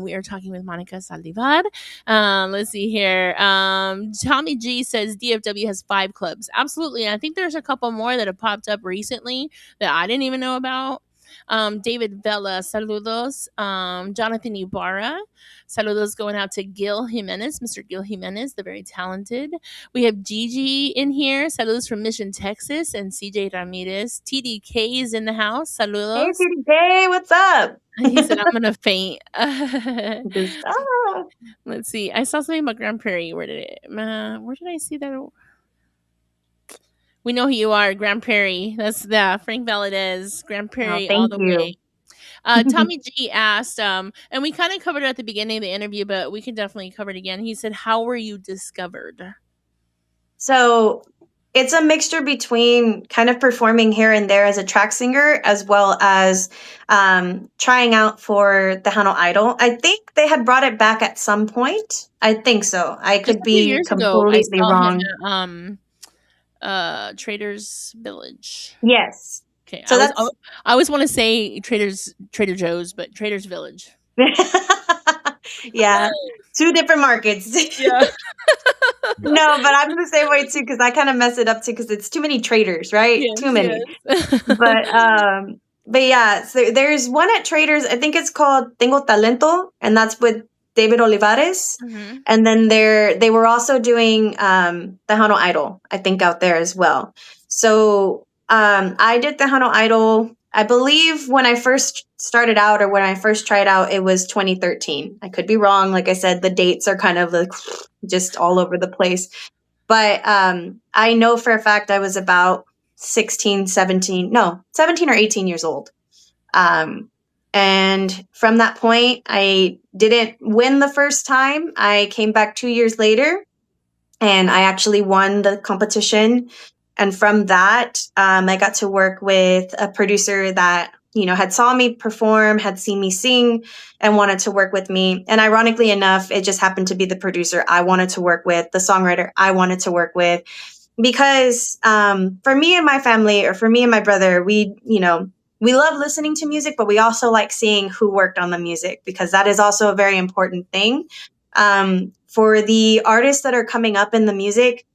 We are talking with Monica Saldivar. Let's see here. Tommy G says DFW has 5 clubs. Absolutely. And I think there's a couple more that have popped up recently that I didn't even know about. David Vela, saludos. Jonathan Ibarra, saludos going out to Gil Jimenez, Mr. Gil Jimenez, the very talented. We have Gigi in here, saludos from Mission, Texas, and CJ Ramirez. TDK is in the house, hey, saludos. TDK, what's up? He said, I'm going to faint. Just Let's see. I saw something about Grand Prairie. Where did I see that? We know who you are, Grand Prairie. That's the Frank Valadez, Grand oh, Prairie all thank the you. way. Tommy G asked, and we kind of covered it at the beginning of the interview, but we can definitely cover it again. He said, "How were you discovered?" So it's a mixture between kind of performing here and there as a track singer, as well as trying out for the Hano Idol. I think they had brought it back at some point. I think so. I Just could a few be years ago, I completely saw him wrong. at Traders Village. Yes. Okay, So I that's always want to say Trader Joe's, but Traders Village. yeah, two different markets. Yeah. No, but I'm the same way too because I kind of mess it up too because it's too many traders, right? Yes. Too many. Yes. But yeah, so there's one at Traders. I think it's called Tengo Talento, and that's with David Olivares. Mhm. And then they were also doing Tejano Idol, I think, out there as well. So I did Tejano Idol. I believe when I first started out or when I first tried out, it was 2013. I could be wrong. Like I said, the dates are kind of like just all over the place. But I know for a fact I was about 16, 17, no, 17 or 18 years old. Um, and from that point, I didn't win the first time. I came back 2 years later and I actually won the competition. And from that, I got to work with a producer that had saw me perform, had seen me sing, and wanted to work with me. And ironically enough, it just happened to be the producer I wanted to work with, the songwriter I wanted to work with, because for me and my family, or for me and my brother, we love listening to music, but we also like seeing who worked on the music because that is also a very important thing. For the artists that are coming up in the music,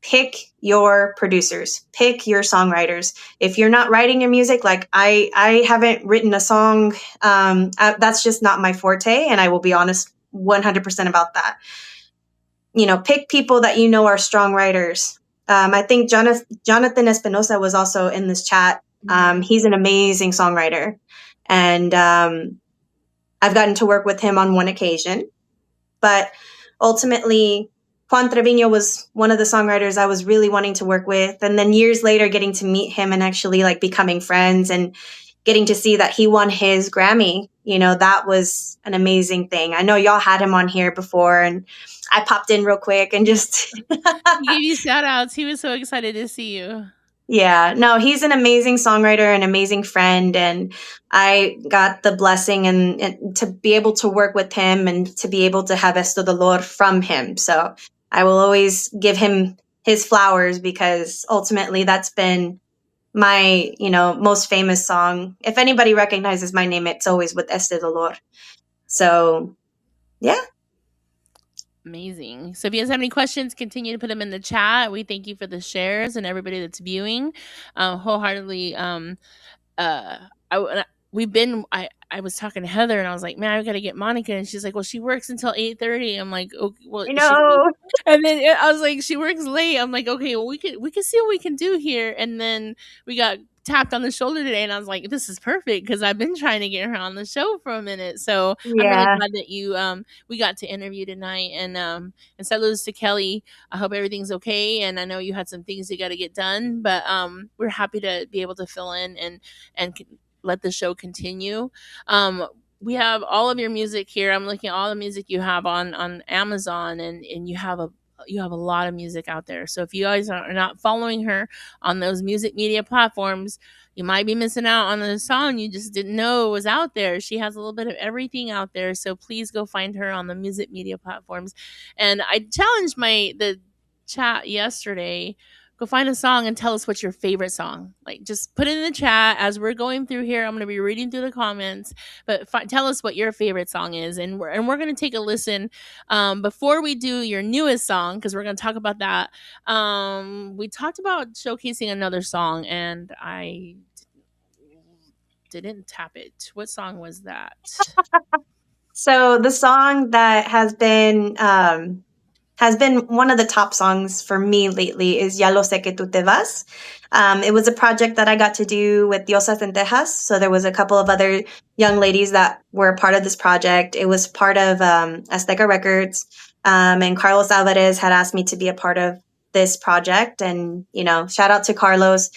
pick your producers, pick your songwriters. If you're not writing your music, like I haven't written a song, that's just not my forte, and I will be honest 100% about that. Pick people that are strong writers. I think Jonathan Espinosa was also in this chat. He's an amazing songwriter, and I've gotten to work with him on one occasion. But ultimately, Juan Trevino was one of the songwriters I was really wanting to work with. And then years later, getting to meet him and actually like becoming friends and getting to see that he won his Grammy, that was an amazing thing. I know y'all had him on here before and I popped in real quick and just He gave you shout outs. He was so excited to see you. Yeah, no, he's an amazing songwriter, an amazing friend, and I got the blessing and to be able to work with him and to be able to have Esto Dolor from him. So I will always give him his flowers because ultimately that's been my, most famous song. If anybody recognizes my name, it's always with Este Dolor. So, yeah. Amazing. So if you guys have any questions, continue to put them in the chat. We thank you for the shares and everybody that's viewing. Wholeheartedly. We've been. I was talking to Heather and I was like, man, I got to get Monica, and she's like, well, she works until 8:30. I'm like, okay, well, I know. and then I was like, she works late. I'm like, okay, well, we could see what we can do here. And then we got tapped on the shoulder today, and I was like, "This is perfect," because I've been trying to get her on the show for a minute. So I'm really Yeah. glad that we got to interview tonight. And saludos to Kelly. I hope everything's okay, and I know you had some things you got to get done, but we're happy to be able to fill in and let the show continue. We have all of your music here. I'm looking at all the music you have on Amazon, and you have a lot of music out there. So if you guys are not following her on those music media platforms, you might be missing out on a song you just didn't know was out there. She has a little bit of everything out there. So please go find her on the music media platforms. And I challenged the chat yesterday, go find a song and tell us what's your favorite song. Like, just put it in the chat as we're going through here. I'm going to be reading through the comments, but tell us what your favorite song is, and we're going to take a listen before we do your newest song, because we're going to talk about that. We talked about showcasing another song, and I didn't tap it. What song was that? So the song that has been one of the top songs for me lately is Ya lo sé que tú te vas. It was a project that I got to do with Diosas en Tejas. So there was a couple of other young ladies that were a part of this project. It was part of Azteca Records. And Carlos Alvarez had asked me to be a part of this project. And, shout out to Carlos.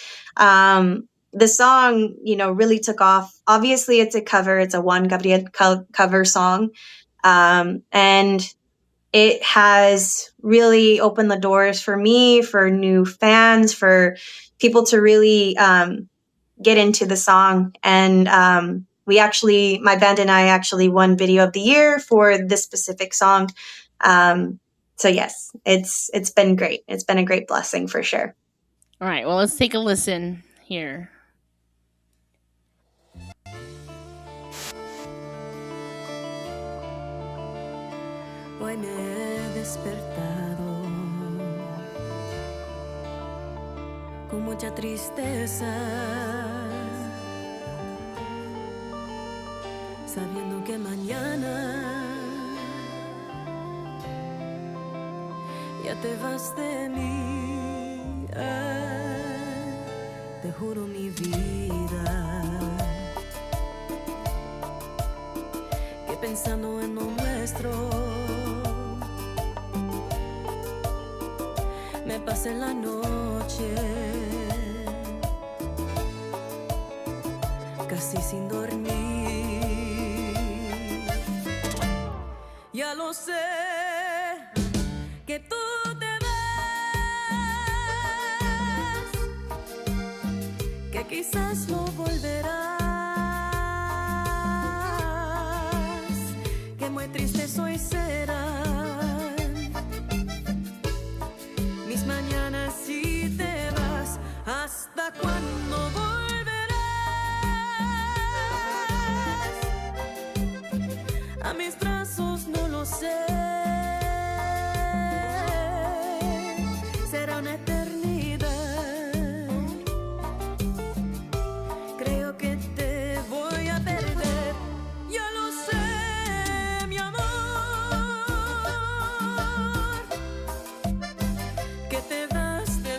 The song, really took off. Obviously, it's a cover. It's a Juan Gabriel cover song. And it has really opened the doors for me, for new fans, for people to really get into the song. And my band and I actually won Video of the Year for this specific song. So yes, it's been great. It's been a great blessing for sure. All right, well, let's take a listen here. Hoy me he despertado con mucha tristeza, sabiendo que mañana ya te vas de mí. Te juro mi vida que pensando en lo nuestro me pasé la noche casi sin dormir. Ya lo sé que tú te vas, que quizás no volverás, que muy triste soy serán mis mañanas si te vas. ¿Hasta cuándo volverás a mis brazos? No lo sé. Será una eternidad. Creo que te voy a perder. Ya lo sé, mi amor, que te vas, que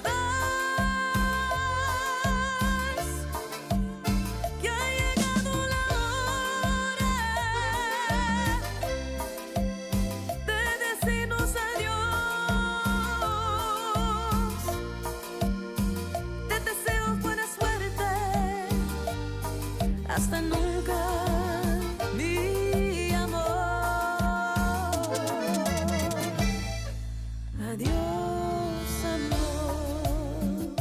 ha llegado la hora de decirnos adiós. Te deseo buena suerte, hasta nunca, mi amor. Adiós, amor.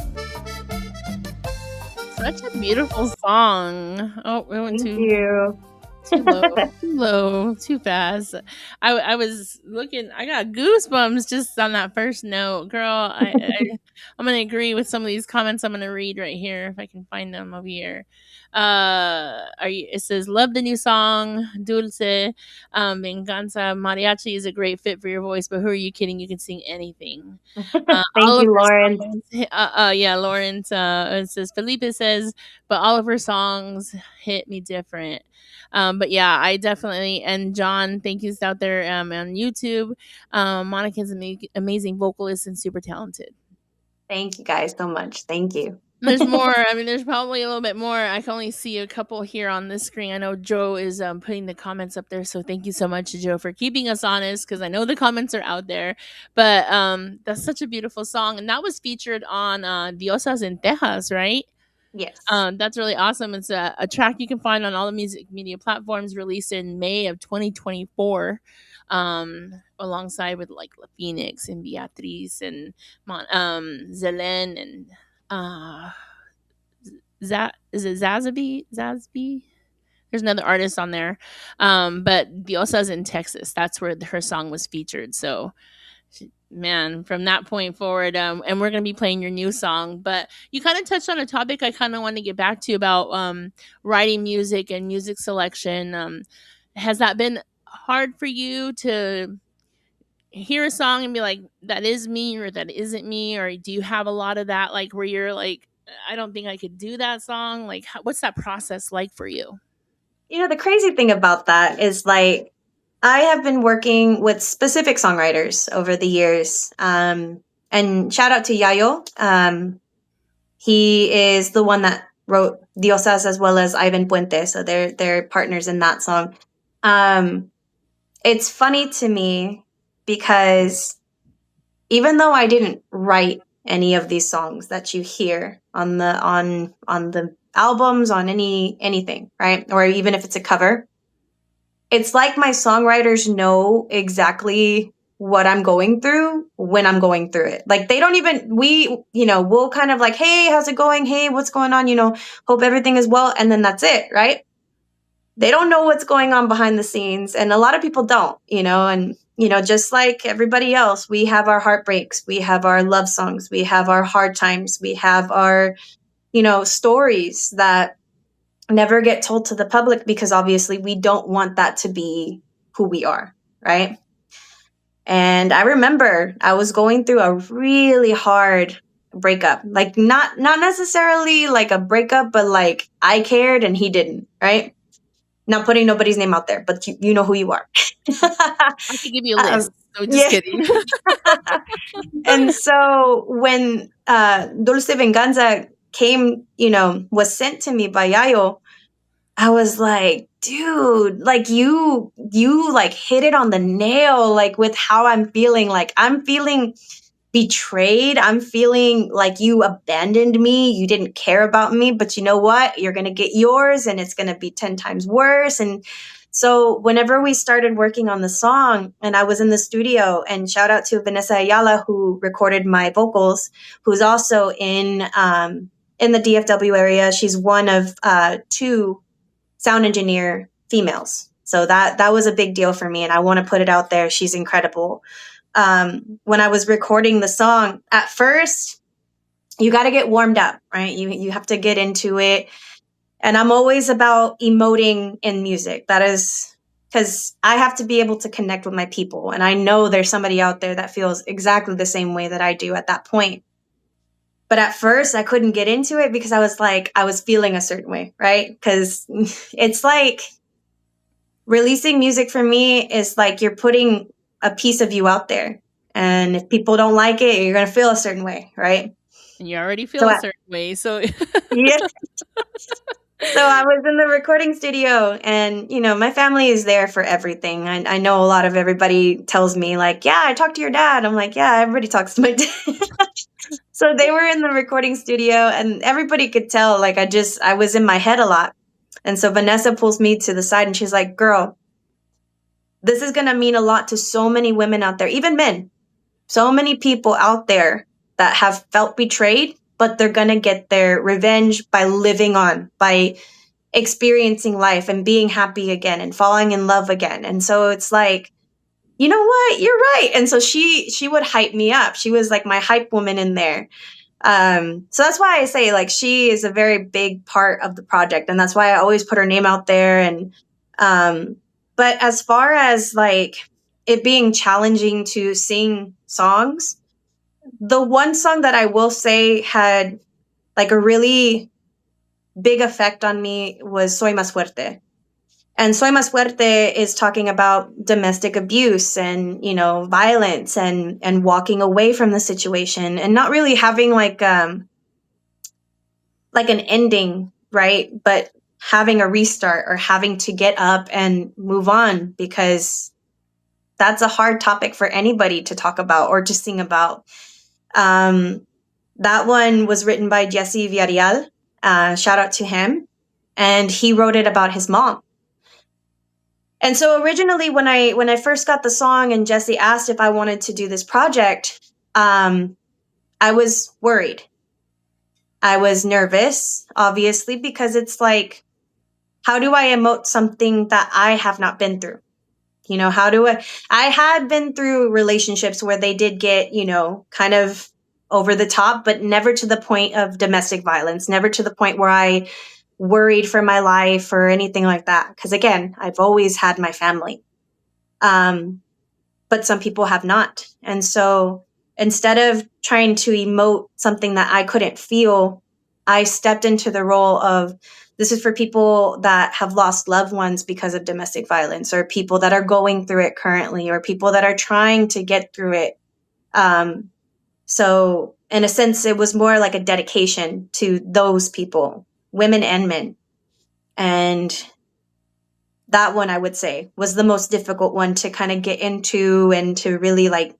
Such a beautiful song. Oh, we went Thank too you. too low, too fast. I was looking. I got goosebumps just on that first note, girl. I'm gonna agree with some of these comments. I'm gonna read right here if I can find them over here. It says, love the new song, Dulce. Venganza Mariachi is a great fit for your voice, but who are you kidding? You can sing anything. Thank All of you, her Lauren. songs, yeah, Lawrence. It says Felipe says, but all of her songs hit me different. But yeah, I definitely, and John, thank you out there on YouTube. Monica's amazing vocalist and super talented. Thank you guys so much. Thank you. There's more. I mean, there's probably a little bit more. I can only see a couple here on this screen. I know Joe is putting the comments up there, so thank you so much, Joe, for keeping us honest. Because I know the comments are out there, but that's such a beautiful song, and that was featured on Diosas en Tejas, right? Yes. That's really awesome. It's a track you can find on all the music media platforms, released in May of 2024, alongside with like La Phoenix and Beatriz and Zelen and uh, is it Zazaby? Zazby? There's another artist on there. But Diosa's in Texas. That's where her song was featured. So man, from that point forward, and we're gonna be playing your new song, but you kind of touched on a topic I kind of want to get back to about writing music and music selection. Has that been hard for you to hear a song and be like, that is me or that isn't me? Or do you have a lot of that, like where you're like, I don't think I could do that song? Like, what's that process like for you? The crazy thing about that is like I have been working with specific songwriters over the years. And shout out to Yayo. He is the one that wrote Diosas as well as Ivan Puente. So they're partners in that song. It's funny to me because even though I didn't write any of these songs that you hear on the albums, on anything, right? Or even if it's a cover, it's like my songwriters know exactly what I'm going through when I'm going through it. Like they don't even, we'll kind of like, hey, how's it going? Hey, what's going on? Hope everything is well. And then that's it, right? They don't know what's going on behind the scenes. And a lot of people don't, and, just like everybody else, we have our heartbreaks, we have our love songs, we have our hard times, we have our, stories that never get told to the public because obviously we don't want that to be who we are, right? And I remember I was going through a really hard breakup, like not necessarily like a breakup, but like I cared and he didn't, right? Not putting nobody's name out there, but you know who you are. I could give you a list. So just kidding. And so when Dulce Venganza came, was sent to me by Yayo, I was like, dude, like you like hit it on the nail, like with how I'm feeling. Like I'm feeling betrayed. I'm feeling like you abandoned me. You didn't care about me, but you know what? You're going to get yours and it's going to be 10 times worse. And so whenever we started working on the song and I was in the studio, and shout out to Vanessa Ayala, who recorded my vocals, who's also in the DFW area. She's one of two sound engineer females. So that was a big deal for me. And I want to put it out there. She's incredible. When I was recording the song, at first, you got to get warmed up, right? You have to get into it. And I'm always about emoting in music. That is because I have to be able to connect with my people. And I know there's somebody out there that feels exactly the same way that I do at that point. But at first I couldn't get into it because I was feeling a certain way, right? Because it's like releasing music for me is like you're putting a piece of you out there. And if people don't like it, you're going to feel a certain way, right? And you already feel a certain way. So yeah. So I was in the recording studio and, my family is there for everything. I know a lot of everybody tells me like, yeah, I talked to your dad. I'm like, yeah, everybody talks to my dad. So they were in the recording studio and everybody could tell, like, I was in my head a lot. And so Vanessa pulls me to the side and she's like, girl, this is going to mean a lot to so many women out there, even men, so many people out there that have felt betrayed, but they're going to get their revenge by living on, by experiencing life and being happy again and falling in love again. And so it's like, you know what? You're right. And so she would hype me up. She was like my hype woman in there. So that's why I say like she is a very big part of the project. And that's why I always put her name out there. And but as far as like it being challenging to sing songs, the one song that I will say had like a really big effect on me was Soy Más Fuerte. And Soy Más Fuerte is talking about domestic abuse and, violence and walking away from the situation and not really having like, like an ending, right? But having a restart or having to get up and move on, because that's a hard topic for anybody to talk about or to sing about. That one was written by Jesse Villarreal. Shout out to him. And he wrote it about his mom. And so originally when I first got the song and Jesse asked if I wanted to do this project, I was worried. I was nervous, obviously, because it's like, how do I emote something that I have not been through? You know, how do I had been through relationships where they did get, you know, kind of over the top, but never to the point of domestic violence, never to the point where I worried for my life or anything like that. Because again, I've always had my family. But some people have not. And so instead of trying to emote something that I couldn't feel, I stepped into the role of, this is for people that have lost loved ones because of domestic violence, or people that are going through it currently, or people that are trying to get through it. So in a sense, it was more like a dedication to those people, women and men. And that one, I would say, was the most difficult one to kind of get into and to really like,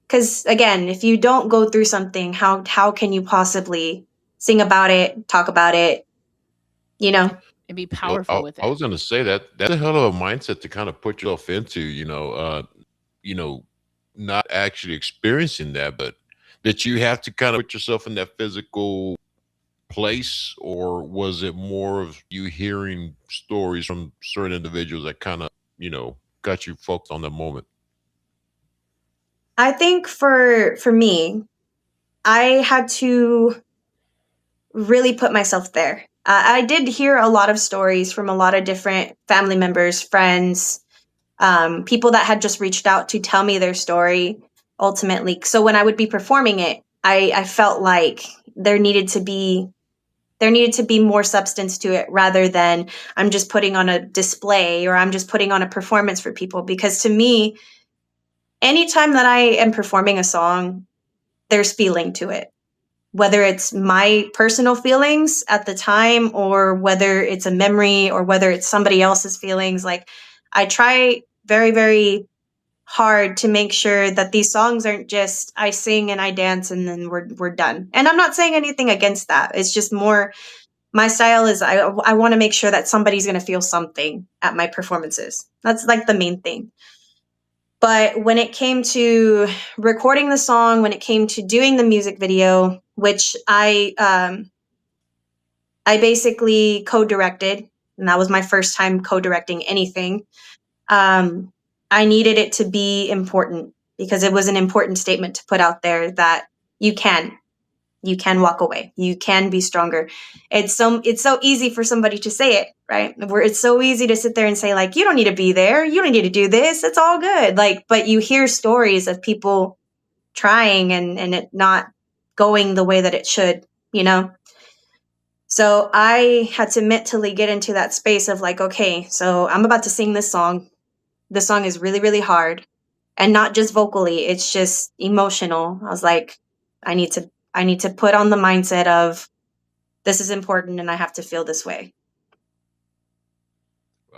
because again, if you don't go through something, how can you possibly sing about it, talk about it, you know? And be Well, powerful with I it. was going to say that that's a hell of a mindset to kind of put yourself into, you know, not actually experiencing that, but that you have to kind of put yourself in that physical place, or was it more of you hearing stories from certain individuals that kind of, got you focused on the moment? I think for me, I had to really put myself there. I did hear a lot of stories from a lot of different family members, friends, people that had just reached out to tell me their story ultimately. So when I would be performing it, I felt like there needed to be more substance to it, rather than I'm just putting on a display or I'm just putting on a performance for people. Because to me, anytime that I am performing a song, there's feeling to it, whether it's my personal feelings at the time or whether it's a memory or whether it's somebody else's feelings. Like, I try very, very hard to make sure that these songs aren't just I sing and I dance and then we're done. And I'm not saying anything against that. It's just more my style is I want to make sure that somebody's going to feel something at my performances. That's like the main thing. But when it came to recording the song, when it came to doing the music video, which I basically co-directed, and that was my first time co-directing anything. I needed it to be important because it was an important statement to put out there that you can walk away, you can be stronger. It's so easy for somebody to say it, right? Where it's so easy to sit there and say, like, you don't need to be there, you don't need to do this, it's all good. Like, but you hear stories of people trying and it not going the way that it should, you know. So I had to mentally get into that space of like, okay, so I'm about to sing this song. The song is really, really hard, and not just vocally, it's just emotional. I was like, I need to put on the mindset of this is important and I have to feel this way.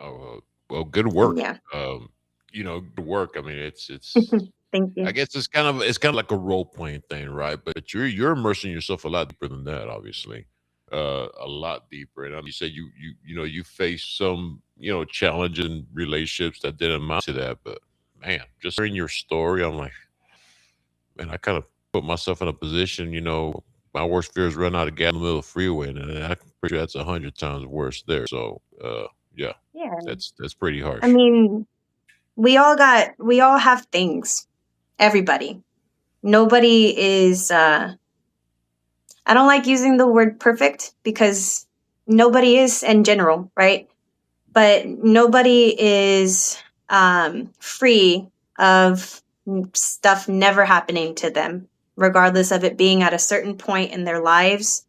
Oh, well, good work. Yeah. Good work. I mean, it's. Thank I you. guess it's kind of like a role playing thing, right? But you're immersing yourself a lot deeper than that, obviously, a lot deeper. And you said you faced some challenges in relationships that didn't amount to that, but man, just hearing your story, I'm like, man, I kind of put myself in a position, my worst fear is run out of gas in the middle of the freeway, and I'm pretty sure that's 100 times worse there. So, yeah, Yeah. that's pretty I harsh. mean, we all have things. Everybody. Nobody is I don't like using the word perfect because nobody is in general, right? But nobody is free of stuff never happening to them, regardless of it being at a certain point in their lives.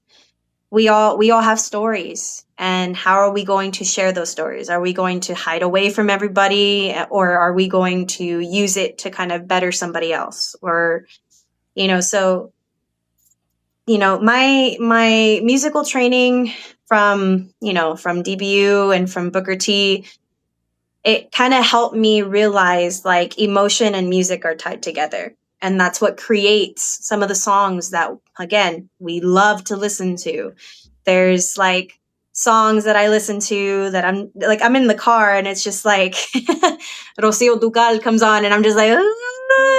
We all have stories, and how are we going to share those stories? Are we going to hide away from everybody, or are we going to use it to kind of better somebody else? Or so my musical training from DBU and from Booker T, it kind of helped me realize like emotion and music are tied together. And that's what creates some of the songs that, again, we love to listen to. There's like songs that I listen to that I'm in the car and it's just like Rocio Ducal comes on and I'm just like,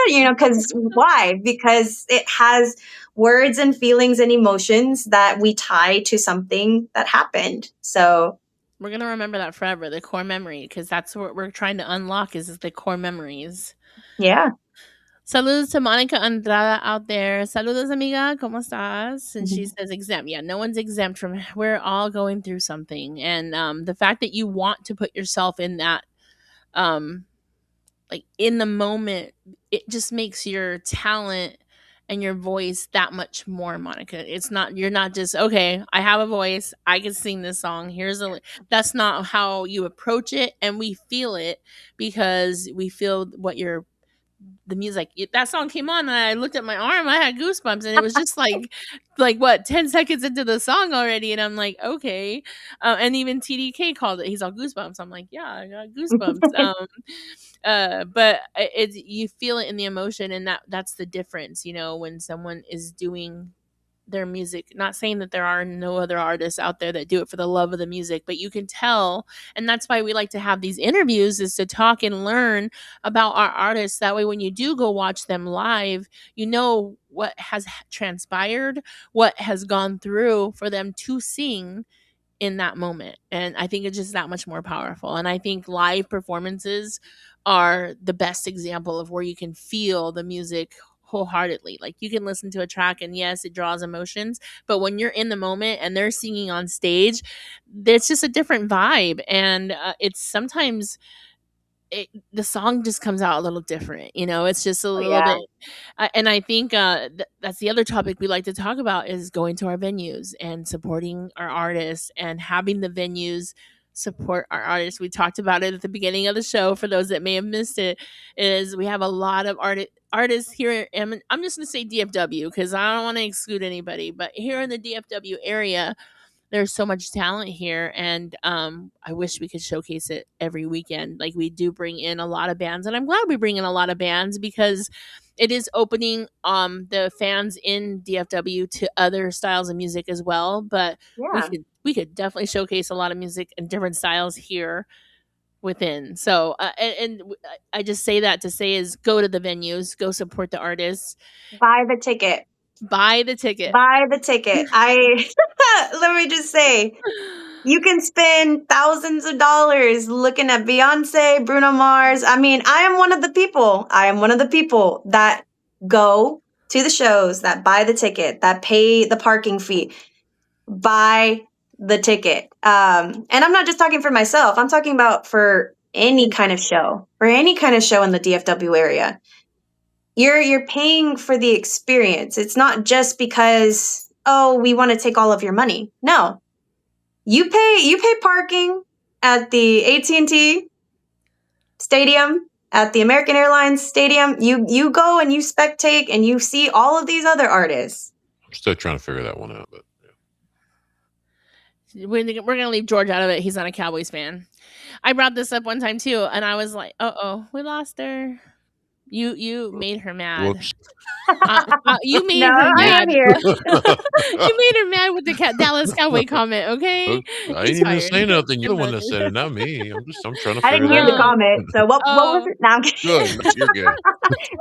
because why? Because it has words and feelings and emotions that we tie to something that happened. So We're gonna remember that forever, the core memory, because that's what we're trying to unlock is the core memories. yeah. Saludos to Monica Andrada out there. Saludos, amiga. ¿Cómo estás? And she says exempt. Yeah, no one's exempt from. We're all going through something, and the fact that you want to put yourself in that, like in the moment, it just makes your talent and your voice that much more, Monica. It's not, you're not just, okay, I have a voice, I can sing this song, that's not how you approach it. And we feel it because we feel what you're, the music. That song came on and I looked at my arm, I had goosebumps, and it was just like what, 10 seconds into the song already, and I'm like, okay. And even TDK called it, he's all goosebumps. I'm like, yeah, I got goosebumps. But it's, you feel it in the emotion, and that's the difference, when someone is doing their music. Not saying that there are no other artists out there that do it for the love of the music, but you can tell. And that's why we like to have these interviews, is to talk and learn about our artists. That way when you do go watch them live, you know what has transpired, what has gone through for them to sing in that moment. And I think it's just that much more powerful. And I think live performances are the best example of where you can feel the music wholeheartedly. Like, you can listen to a track and yes, it draws emotions, but when you're in the moment and they're singing on stage, it's just a different vibe. And it's sometimes the song just comes out a little different, it's just a Oh, little yeah. bit. And I think that's the other topic we like to talk about, is going to our venues and supporting our artists, and having the venues support our artists. We talked about it at the beginning of the show. For those that may have missed it, is we have a lot of artists here. And I'm just going to say DFW because I don't want to exclude anybody, but here in the DFW area, there's so much talent here, and I wish we could showcase it every weekend. Like, we do bring in a lot of bands, and I'm glad we bring in a lot of bands, because it is opening the fans in DFW to other styles of music as well. But Yeah. we could definitely showcase a lot of music and different styles here within. So I just say that to say, is go to the venues, go support the artists, Buy the ticket. buy the ticket. Buy the ticket. Let me just say, you can spend thousands of dollars looking at Beyonce, Bruno Mars. I mean, I am one of the people. That go to the shows, that buy the ticket, that pay the parking fee. Buy the ticket. And I'm not just talking for myself. I'm talking about for any kind of show, in the DFW area. You're paying for the experience. It's not just because, oh, we want to take all of your money. No. You pay parking at the AT&T Stadium, at the American Airlines Stadium. You go and you spectate and you see all of these other artists. I'm still trying to figure that one out, but yeah. We're gonna leave George out of it. He's not a Cowboys fan. I brought this up one time too, and I was like, "Oh, we lost her." You made her mad. Whoops. You made No, her I am mad. here. You made her mad with the Dallas Cowboy comment. Okay, I he's ain't even fired. say nothing. You're the one that said it, not me. I'm trying to I figure didn't hear that the out. comment. So what was Oh, it? No, I'm kidding. Good. You're good.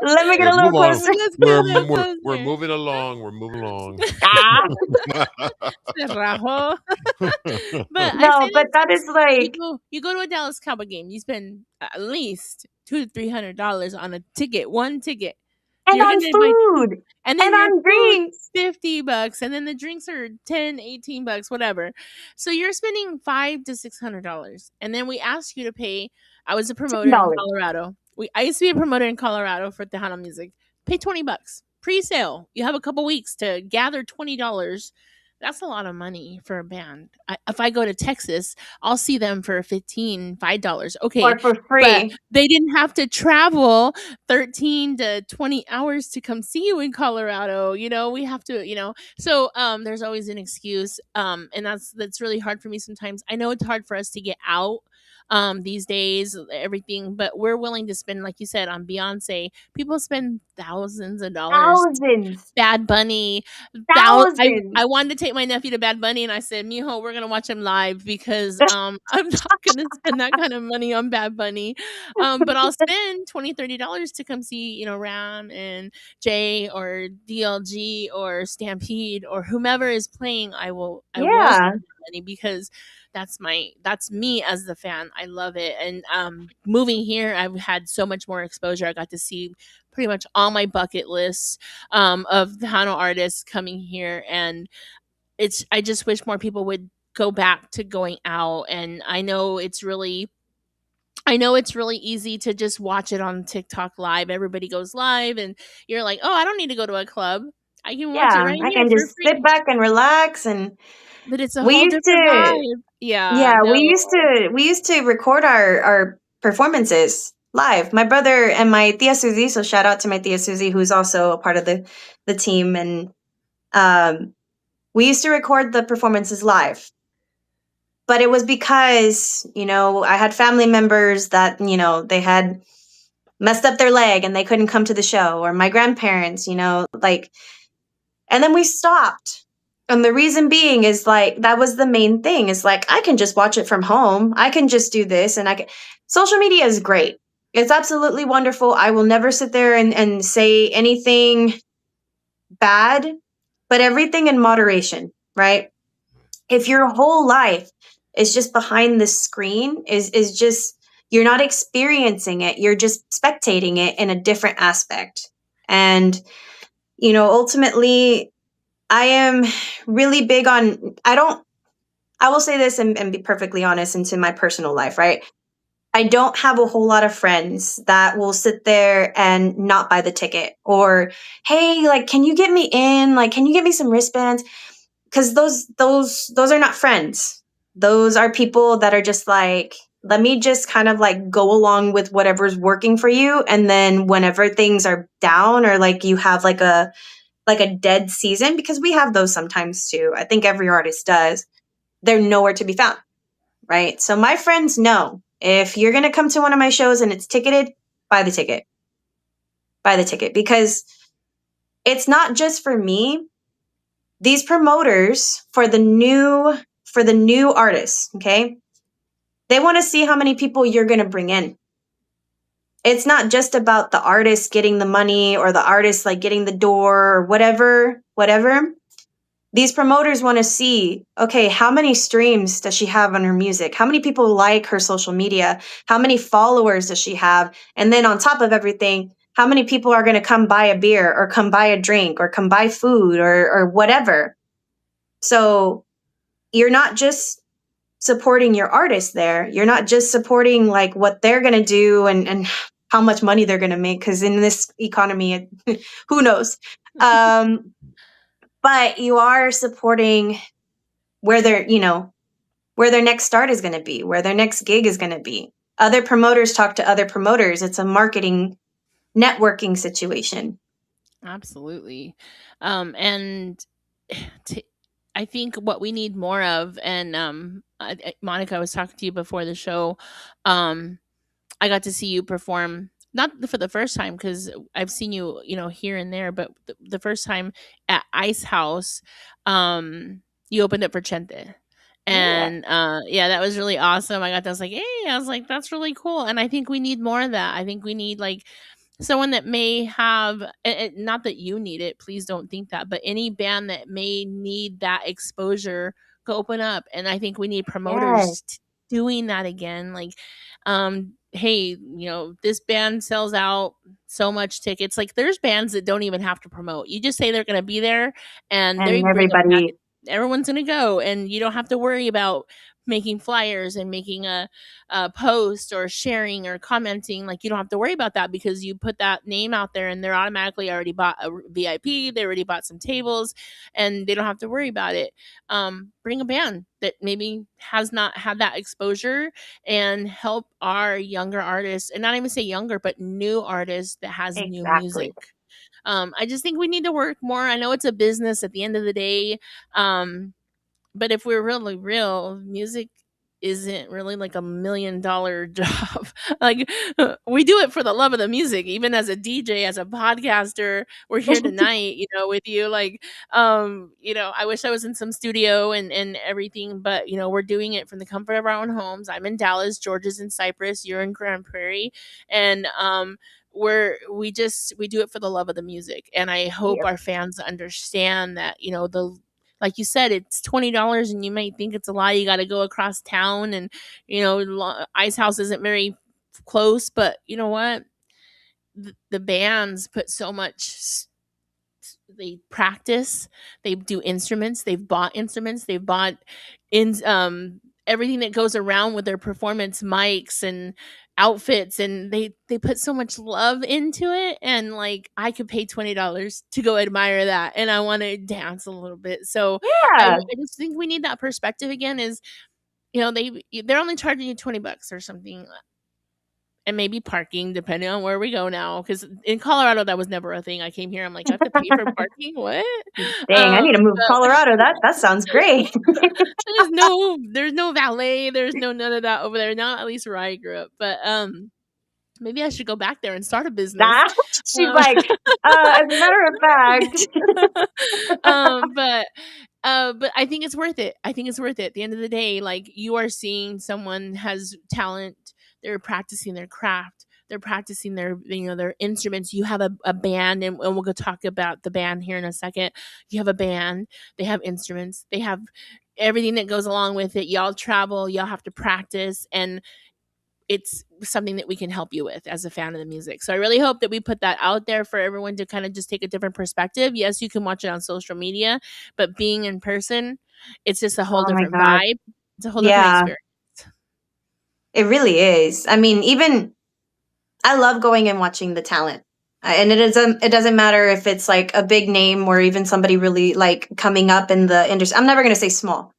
Let me get a Let's little move on. closer. let's get a little We're closer. moving along. We're moving along. Ah. Se rajó. But I No, say but this, that is like, you go to a Dallas Cowboy game, you spend at least $200 to $300 on a ticket, one ticket. and You're on gonna buy food, and and then your on food drinks. $50, and then the drinks are 10, $18, whatever. So you're spending $500 to $600. And then we ask you to pay. I was a promoter in $10. Colorado. I used to be a promoter in Colorado for Tejano Music. Pay $20 pre-sale. You have a couple weeks to gather $20 That's a lot of money for a band. If I go to Texas, I'll see them for $5. Okay, or for but free. they didn't have to travel 13 to 20 hours to come see you in Colorado. We have to, so there's always an excuse. And that's really hard for me sometimes. I know it's hard for us to get out these days, everything, but we're willing to spend, like you said, on Beyonce. People spend thousands of dollars. Thousands, Bad Bunny. I thousands. wanted to take my nephew to Bad Bunny, and I said, "Mijo, we're gonna watch him live because I'm not gonna spend that kind of money on Bad Bunny, but I'll spend $20-$30 to come see Ram and Jay or DLG or Stampede or whomever is playing. I will Yeah, spend that money because that's me as the fan. I love it, and moving here, I've had so much more exposure. I got to see pretty much all my bucket lists of Hano artists coming here, and I just wish more people would go back to going out. And I know it's really easy to just watch it on TikTok live. Everybody goes live, and you're like, oh, I don't need to go to a club. I can watch it yeah. right I here can for just sit free. back and relax. And But it's a we whole used different to, vibe. Yeah, yeah, no. we used to record our performances live. My brother and my tia Susie. So shout out to my tia Susie, who's also a part of the team. And um, we used to record the performances live. But it was because I had family members that they had messed up their leg and they couldn't come to the show, or my grandparents, like, and then we stopped. And the reason being is like that was the main thing, is like I can just watch it from home. I can just do this, and I can social media is great. It's absolutely wonderful. I will never sit there and say anything bad, but everything in moderation, right? If your whole life is just behind the screen, is just you're not experiencing it, you're just spectating it in a different aspect. And ultimately, I am really big on, I will say this and be perfectly honest into my personal life, right? I don't have a whole lot of friends that will sit there and not buy the ticket, or, hey, like, can you get me in? Like, can you get me some wristbands? Because those are not friends. Those are people that are just like, let me just kind of like go along with whatever's working for you, and then whenever things are down, or like you have like a dead season, because we have those sometimes too. I think every artist does. They're nowhere to be found, right? So my friends know, if you're going to come to one of my shows and it's ticketed, buy the ticket. Buy the ticket, because it's not just for me. These promoters, for the new artists, okay? They want to see how many people you're going to bring in. It's not just about the artist getting the money, or the artist like getting the door, or whatever. These promoters want to see, okay, how many streams does she have on her music? How many people like her social media? How many followers does she have? And then on top of everything, how many people are going to come buy a beer, or come buy a drink, or come buy food, or whatever? So you're not just supporting your artist there. You're not just supporting like what they're going to do, and how much money they're going to make. Because in this economy, who knows? But you are supporting where their next start is going to be, where their next gig is going to be. Other promoters talk to other promoters. It's a marketing, networking situation. Absolutely. And t- I think what we need more of, and Monica, I was talking to you before the show. I got to see you perform, not for the first time, because I've seen you, here and there, but the first time at Ice House, you opened up for Chente. Yeah. And yeah, that was really awesome. I was like, hey, I was like, that's really cool. And I think we need more of that. I think we need like someone that may have, not that you need it, please don't think that, but any band that may need that exposure, go open up. And I think we need Yes. promoters doing that again. Like, hey, this band sells out so much tickets. Like, there's bands that don't even have to promote. You just say they're going to be there, and they And bring them back. everybody, Everyone's going to go, and you don't have to worry about making flyers and making a post or sharing or commenting, like you don't have to worry about that because you put that name out there and they're automatically already bought a VIP, they already bought some tables, and they don't have to worry about it. Bring a band that maybe has not had that exposure and help our younger artists, and not even say younger, but new artists that has new Exactly. music. I just think we need to work more. I know it's a business at the end of the day. But if we're really real, music isn't really like $1 million job. Like we do it for the love of the music. Even as a DJ, as a podcaster, we're here tonight, with you. Like, I wish I was in some studio and everything, but we're doing it from the comfort of our own homes. I'm in Dallas, Georgia's in Cypress, you're in Grand Prairie, and we do it for the love of the music. And I hope Yep. our fans understand that, the like you said, it's $20 and you might think it's a lot. You got to go across town and, Ice House isn't very close, but you know what? The bands put so much, they practice, they do instruments, they've bought in, everything that goes around with their performance, mics and outfits, and they put so much love into it. And like I could pay $20 to go admire that, and I want to dance a little bit. So Yeah. I just think we need that perspective again. Is they're only charging you $20 or something, and maybe parking depending on where we go now. Because in Colorado that was never a thing. I came here, I'm like, I have to pay for parking. What? Dang, I need to move to Colorado. That sounds great. There's no valet, there's none of that over there, not at least where I grew up. But maybe I should go back there and start a business. Nah. She's um, like, as a matter of fact. but I think it's worth it. I think it's worth it. At the end of the day, like you are seeing someone has talent, they're practicing their craft, they're practicing their instruments. You have a band, and we'll go talk about the band here in a second. You have a band, they have instruments, they have everything that goes along with it. Y'all travel, y'all have to practice, and it's something that we can help you with as a fan of the music. So I really hope that we put that out there for everyone to kind of just take a different perspective. Yes, you can watch it on social media, but being in person, it's just a whole Oh my different God. vibe. It's a whole different Yeah, experience. it really is. I mean, even I love going and watching the talent. And it doesn't matter if it's like a big name or even somebody really like coming up in the industry. I'm never going to say small, Yeah.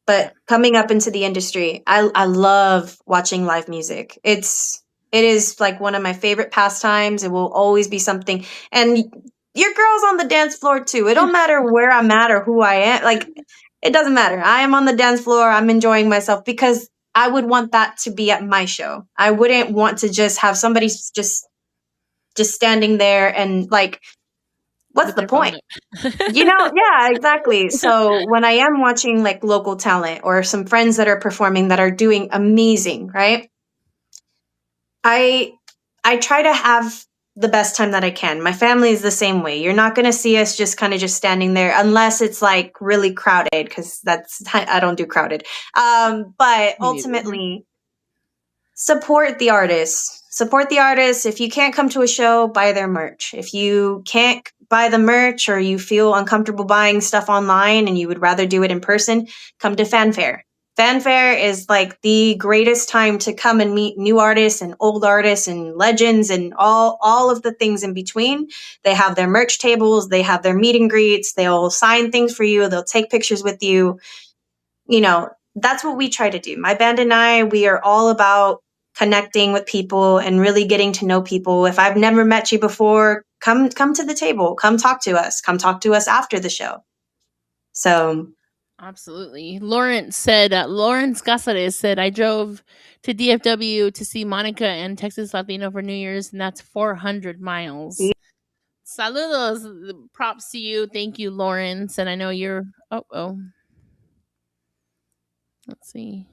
but coming up into the industry, I love watching live music. It is like one of my favorite pastimes. It will always be something. And your girl's on the dance floor too. It don't matter where I'm at or who I am. Like it doesn't matter. I am on the dance floor. I'm enjoying myself because I would want that to be at my show. I wouldn't want to just have somebody just standing there and like, what's With the their phone point? up. Yeah, exactly. So when I am watching like local talent or some friends that are performing that are doing amazing, right? I I try to have the best time that I can. My family is the same way. You're not going to see us just kind of just standing there unless it's like really crowded cuz I don't do crowded. But Me neither. ultimately support the artists. Support the artists. If you can't come to a show, buy their merch. If you can't buy the merch or you feel uncomfortable buying stuff online and you would rather do it in person, come to Fanfare. Fanfare is like the greatest time to come and meet new artists and old artists and legends and all of the things in between. They have their merch tables, they have their meet and greets, they'll sign things for you, they'll take pictures with you. That's what we try to do. My band and I, we are all about connecting with people and really getting to know people. If I've never met you before, come to the table. Come talk to us. Come talk to us after the show. So, Absolutely. Lawrence Casares said, I drove to DFW to see Monica and Texas Latino for New Year's, and that's 400 miles. Saludos. Props to you. Thank you, Lawrence. And I know you're, let's see.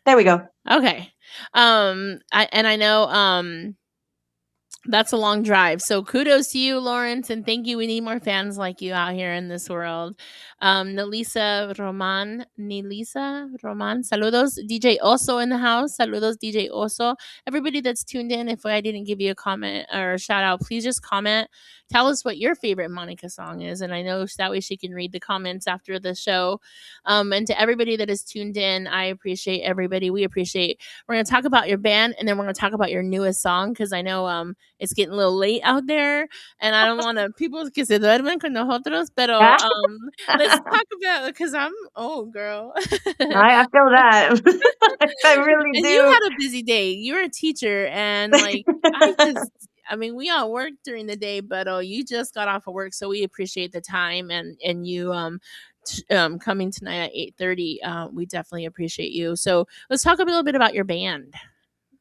there we go. Okay. I know That's a long drive. So kudos to you, Lawrence, and thank you. We need more fans like you out here in this world. Nilisa Roman, saludos. DJ Oso in the house, saludos, DJ Oso. Everybody that's tuned in, if I didn't give you a comment or a shout out, please just comment. Tell us what your favorite Monica song is, and I know that way she can read the comments after the show. And to everybody that is tuned in, I appreciate everybody. We appreciate. We're going to talk about your band, and then we're going to talk about your newest song because I know it's getting a little late out there, and I don't want to people que se duermen con nosotros. Pero let's talk about because I'm girl. I feel that. I really And you do. had a busy day. You're a teacher, and like I mean, we all work during the day, but you just got off of work, so we appreciate the time and you coming tonight at 8:30. We definitely appreciate you. So let's talk a little bit about your band.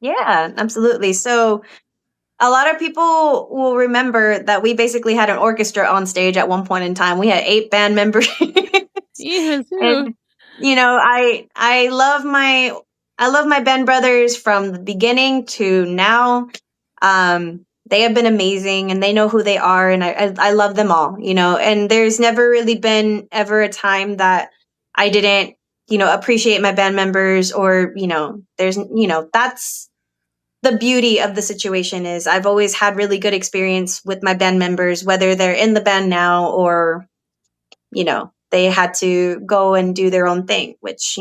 Yeah, absolutely. So a lot of people will remember that we basically had an orchestra on stage at one point in time. We had 8 band members. Yes. And I love my band brothers from the beginning to now. They have been amazing and they know who they are, and I love them all, and there's never really been ever a time that I didn't, appreciate my band members, or, there's, that's the beauty of the situation. Is I've always had really good experience with my band members, whether they're in the band now or, they had to go and do their own thing, which,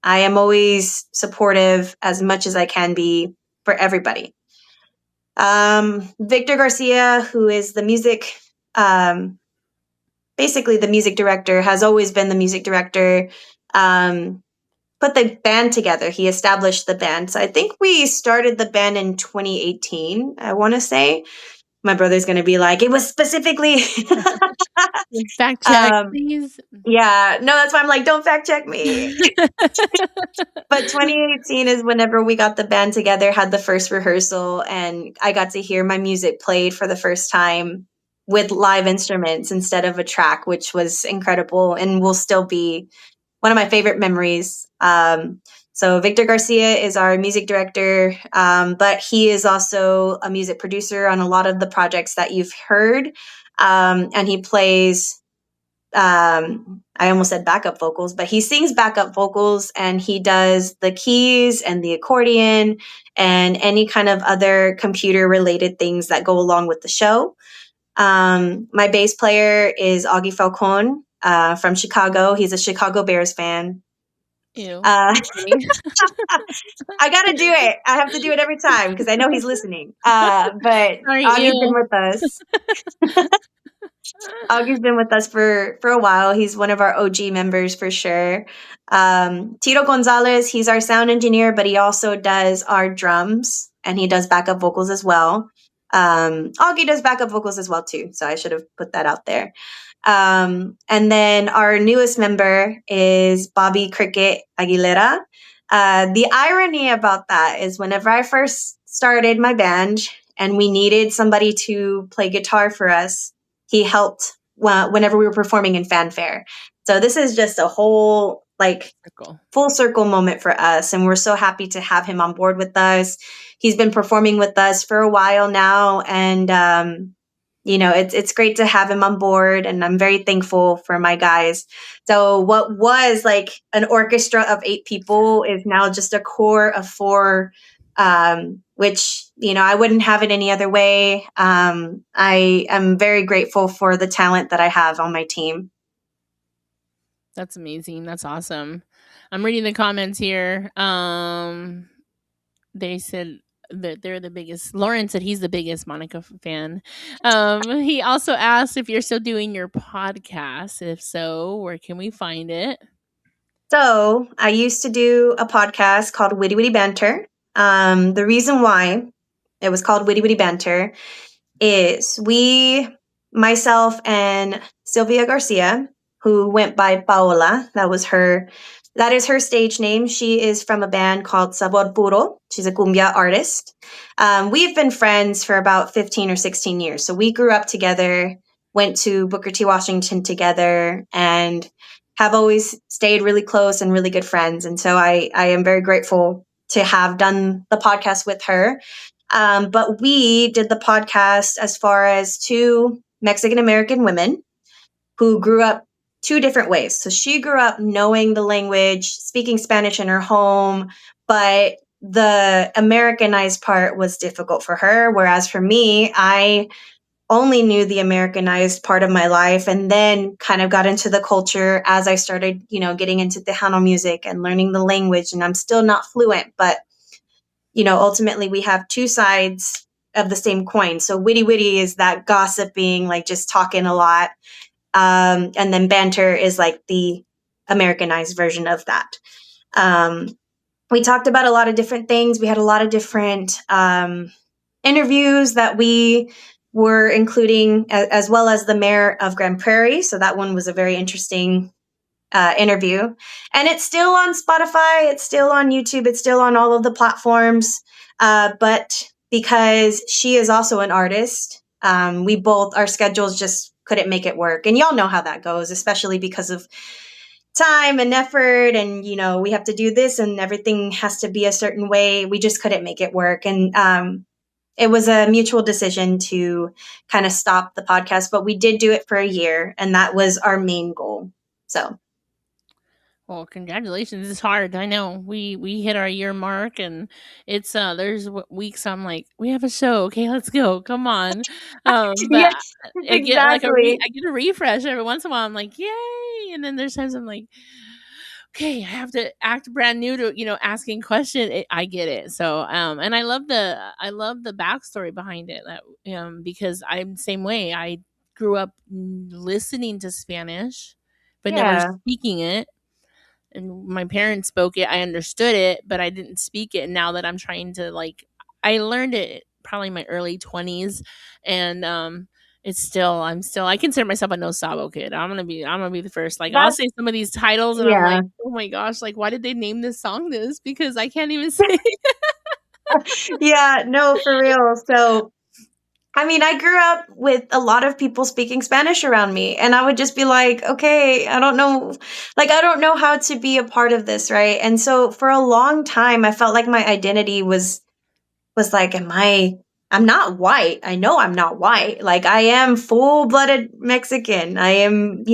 I am always supportive as much as I can be for everybody. Victor Garcia, who is the music, basically the music director, has always been the music director, put the band together. He established the band. So I think we started the band in 2018, I want to say. My brother's going to be like, it was specifically. Fact check, please. Yeah, no, that's why I'm like, don't fact check me. But 2018 is whenever we got the band together, had the first rehearsal, and I got to hear my music played for the first time with live instruments instead of a track, which was incredible and will still be one of my favorite memories. So Victor Garcia is our music director, but he is also a music producer on a lot of the projects that you've heard. And he plays, I almost said backup vocals, but he sings backup vocals, and he does the keys and the accordion and any kind of other computer related things that go along with the show. My bass player is Augie Falcon, from Chicago. He's a Chicago Bears fan. Ew. I gotta do it. I have to do it every time because I know he's listening. But Sorry, Augie's ew. been with us. Augie's been with us for a while. He's one of our OG members for sure. Tito Gonzalez, he's our sound engineer, but he also does our drums and he does backup vocals as well. Augie does backup vocals as well too, so I should have put that out there. And then our newest member is Bobby Cricket Aguilera. The irony about that is whenever I first started my band and we needed somebody to play guitar for us, he helped whenever we were performing in fanfare. So this is just a whole full circle moment for us, and we're so happy to have him on board with us. He's been performing with us for a while now, and it's great to have him on board, and I'm very thankful for my guys. So what was like an orchestra of 8 people is now just a core of 4, which, I wouldn't have it any other way. I am very grateful for the talent that I have on my team. That's amazing. That's awesome. I'm reading the comments here. They said that they're the biggest. Lauren said he's the biggest Monica fan. He also asked if you're still doing your podcast. If so, where can we find it? So I used to do a podcast called Witty Witty Banter. The reason why it was called Witty Witty Banter is myself and Sylvia Garcia, who went by Paola, that is her stage name. She is from a band called Sabor Puro. She's a cumbia artist. We've been friends for about 15 or 16 years. So we grew up together, went to Booker T. Washington together, and have always stayed really close and really good friends. And so I am very grateful to have done the podcast with her. But we did the podcast as far as two Mexican American women who grew up two different ways. So she grew up knowing the language, speaking Spanish in her home, but the Americanized part was difficult for her. Whereas for me, I only knew the Americanized part of my life and then kind of got into the culture as I started, getting into Tejano music and learning the language. And I'm still not fluent, but, ultimately we have two sides of the same coin. So witty witty is that gossiping, like just talking a lot. And then banter is like the Americanized version of that. We talked about a lot of different things. We had a lot of different interviews that we were including, as well as the mayor of Grand Prairie. So that one was a very interesting interview. And it's still on Spotify, it's still on YouTube, it's still on all of the platforms. But because she is also an artist, we both, our schedules just couldn't make it work. And y'all know how that goes, especially because of time and effort. And, we have to do this and everything has to be a certain way. We just couldn't make it work. And it was a mutual decision to kind of stop the podcast, but we did do it for a year. And that was our main goal. So Well, congratulations. It's hard. I know. We hit our year mark and it's there's weeks I'm like, we have a show. Okay, let's go. Come on. But yes, I get like exactly. I get a refresh every once in a while. I'm like, yay. And then there's times I'm like, okay, I have to act brand new to, asking question. I get it. So, and I love the backstory behind it that, because I'm the same way. I grew up listening to Spanish, but never Yeah. speaking it, and my parents spoke it. I understood it, but I didn't speak it. And now that I'm trying to I learned it probably in my early 20s, and I consider myself a no sabo kid. I'm gonna be the first. Like I'll That's, say some of these titles, and I'm yeah. like, oh my gosh, like why did they name this song this? Because I can't even say. Yeah, no, for real. So, I mean, I grew up with a lot of people speaking Spanish around me, and I would just be like, okay, I don't know, I don't know how to be a part of this, right? And so for a long time, I felt like my identity was like, I'm not white. I know I'm not white. Like I am full-blooded Mexican. I am,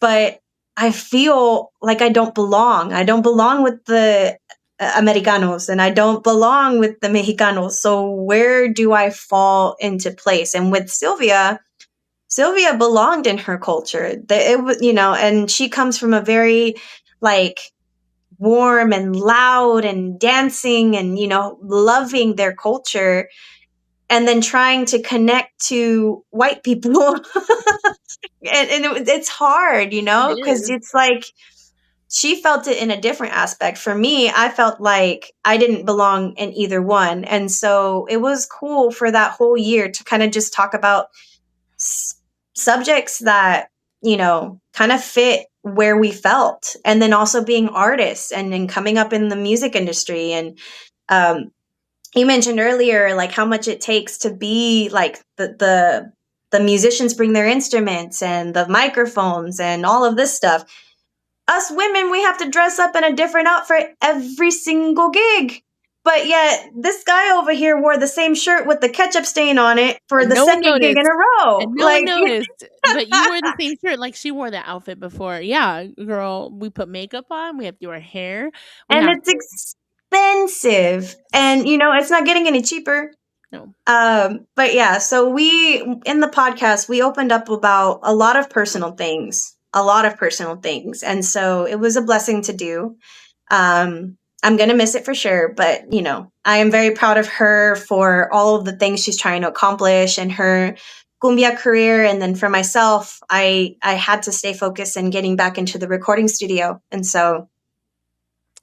but I feel like I don't belong. I don't belong with the Americanos and I don't belong with the Mexicanos. So where do I fall into place? And with Sylvia belonged in her culture. It was, and she comes from a very like warm and loud and dancing and loving their culture, and then trying to connect to white people. It's hard, It because is. it's like she felt it in a different aspect. For me, I felt like I didn't belong in either one. And so it was cool for that whole year to kind of just talk about s- subjects that, kind of fit where we felt. And then also being artists and then coming up in the music industry. And um, you mentioned earlier, like how much it takes to be like the musicians bring their instruments and the microphones and all of this stuff. Us women, we have to dress up in a different outfit every single gig. But yet, this guy over here wore the same shirt with the ketchup stain on it for And the no one second gig in noticed. a row. And no one Like, noticed. But you wore the same shirt. Like she wore that outfit before. Yeah, girl. We put makeup on. We have to do our hair. We and have it's expensive. And, it's not getting any cheaper. no. But yeah, so we, in the podcast, we opened up about a lot of personal things, a lot of personal things. And so it was a blessing to do. I'm going to miss it for sure, but I am very proud of her for all of the things she's trying to accomplish and her cumbia career. And then for myself, I had to stay focused and getting back into the recording studio. And so,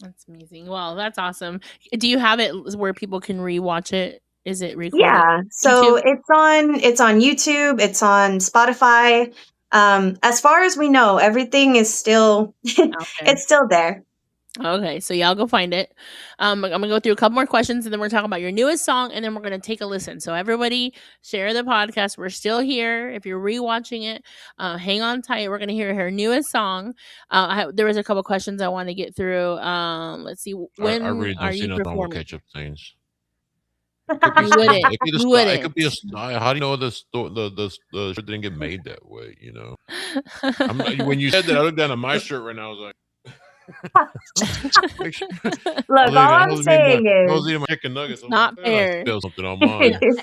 That's amazing. Well, that's awesome. Do you have it where people can rewatch it? Is it recorded? yeah, so YouTube? it's on YouTube, it's on Spotify. As far as we know, everything is still Okay. it's still there. Okay, so y'all go find it. I'm gonna go through a couple more questions, and then we're talking about your newest song, and then we're gonna take a listen. So everybody, share the podcast. We're still here. If you're rewatching it, hang on tight. We're gonna hear her newest song. There was a couple questions I want to get through. Let's see. I When really are don't see you nothing wrong with performing? ketchup stains. Could be You wouldn't. style. It could be the You style. It could be a wouldn't. style. How do you know the shirt didn't get made that way? You know, when you said that, I looked down at my shirt right now. I was like, make sure. Look, all I I'm was eating saying my chicken nuggets. It's I was like, not I fair. spilled something on is,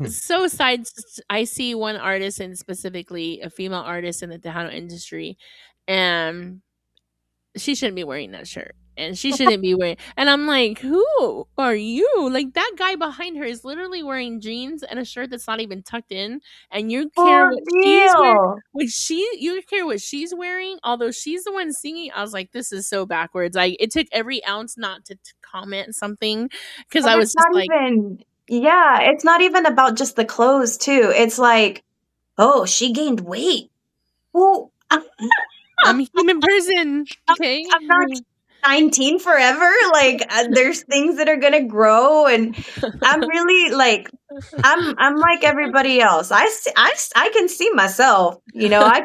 mine. So sides, I see one artist, and specifically a female artist in the Tejano industry, and she shouldn't be wearing that shirt. And she shouldn't be wearing, and I'm like, who are you? Like, that guy behind her is literally wearing jeans and a shirt that's not even tucked in, and you care for what she's wearing. real. You care what she's wearing, although she's the one singing. I was like, this is so backwards. It took every ounce not to comment something, because And I it's was just not like, even, yeah, it's not even about just the clothes, too. It's like, oh, she gained weight. Well, I'm a human person. Okay. I'm not 19 forever. Like, there's things that are gonna grow, and I'm really like, I'm like everybody else. I can see myself. I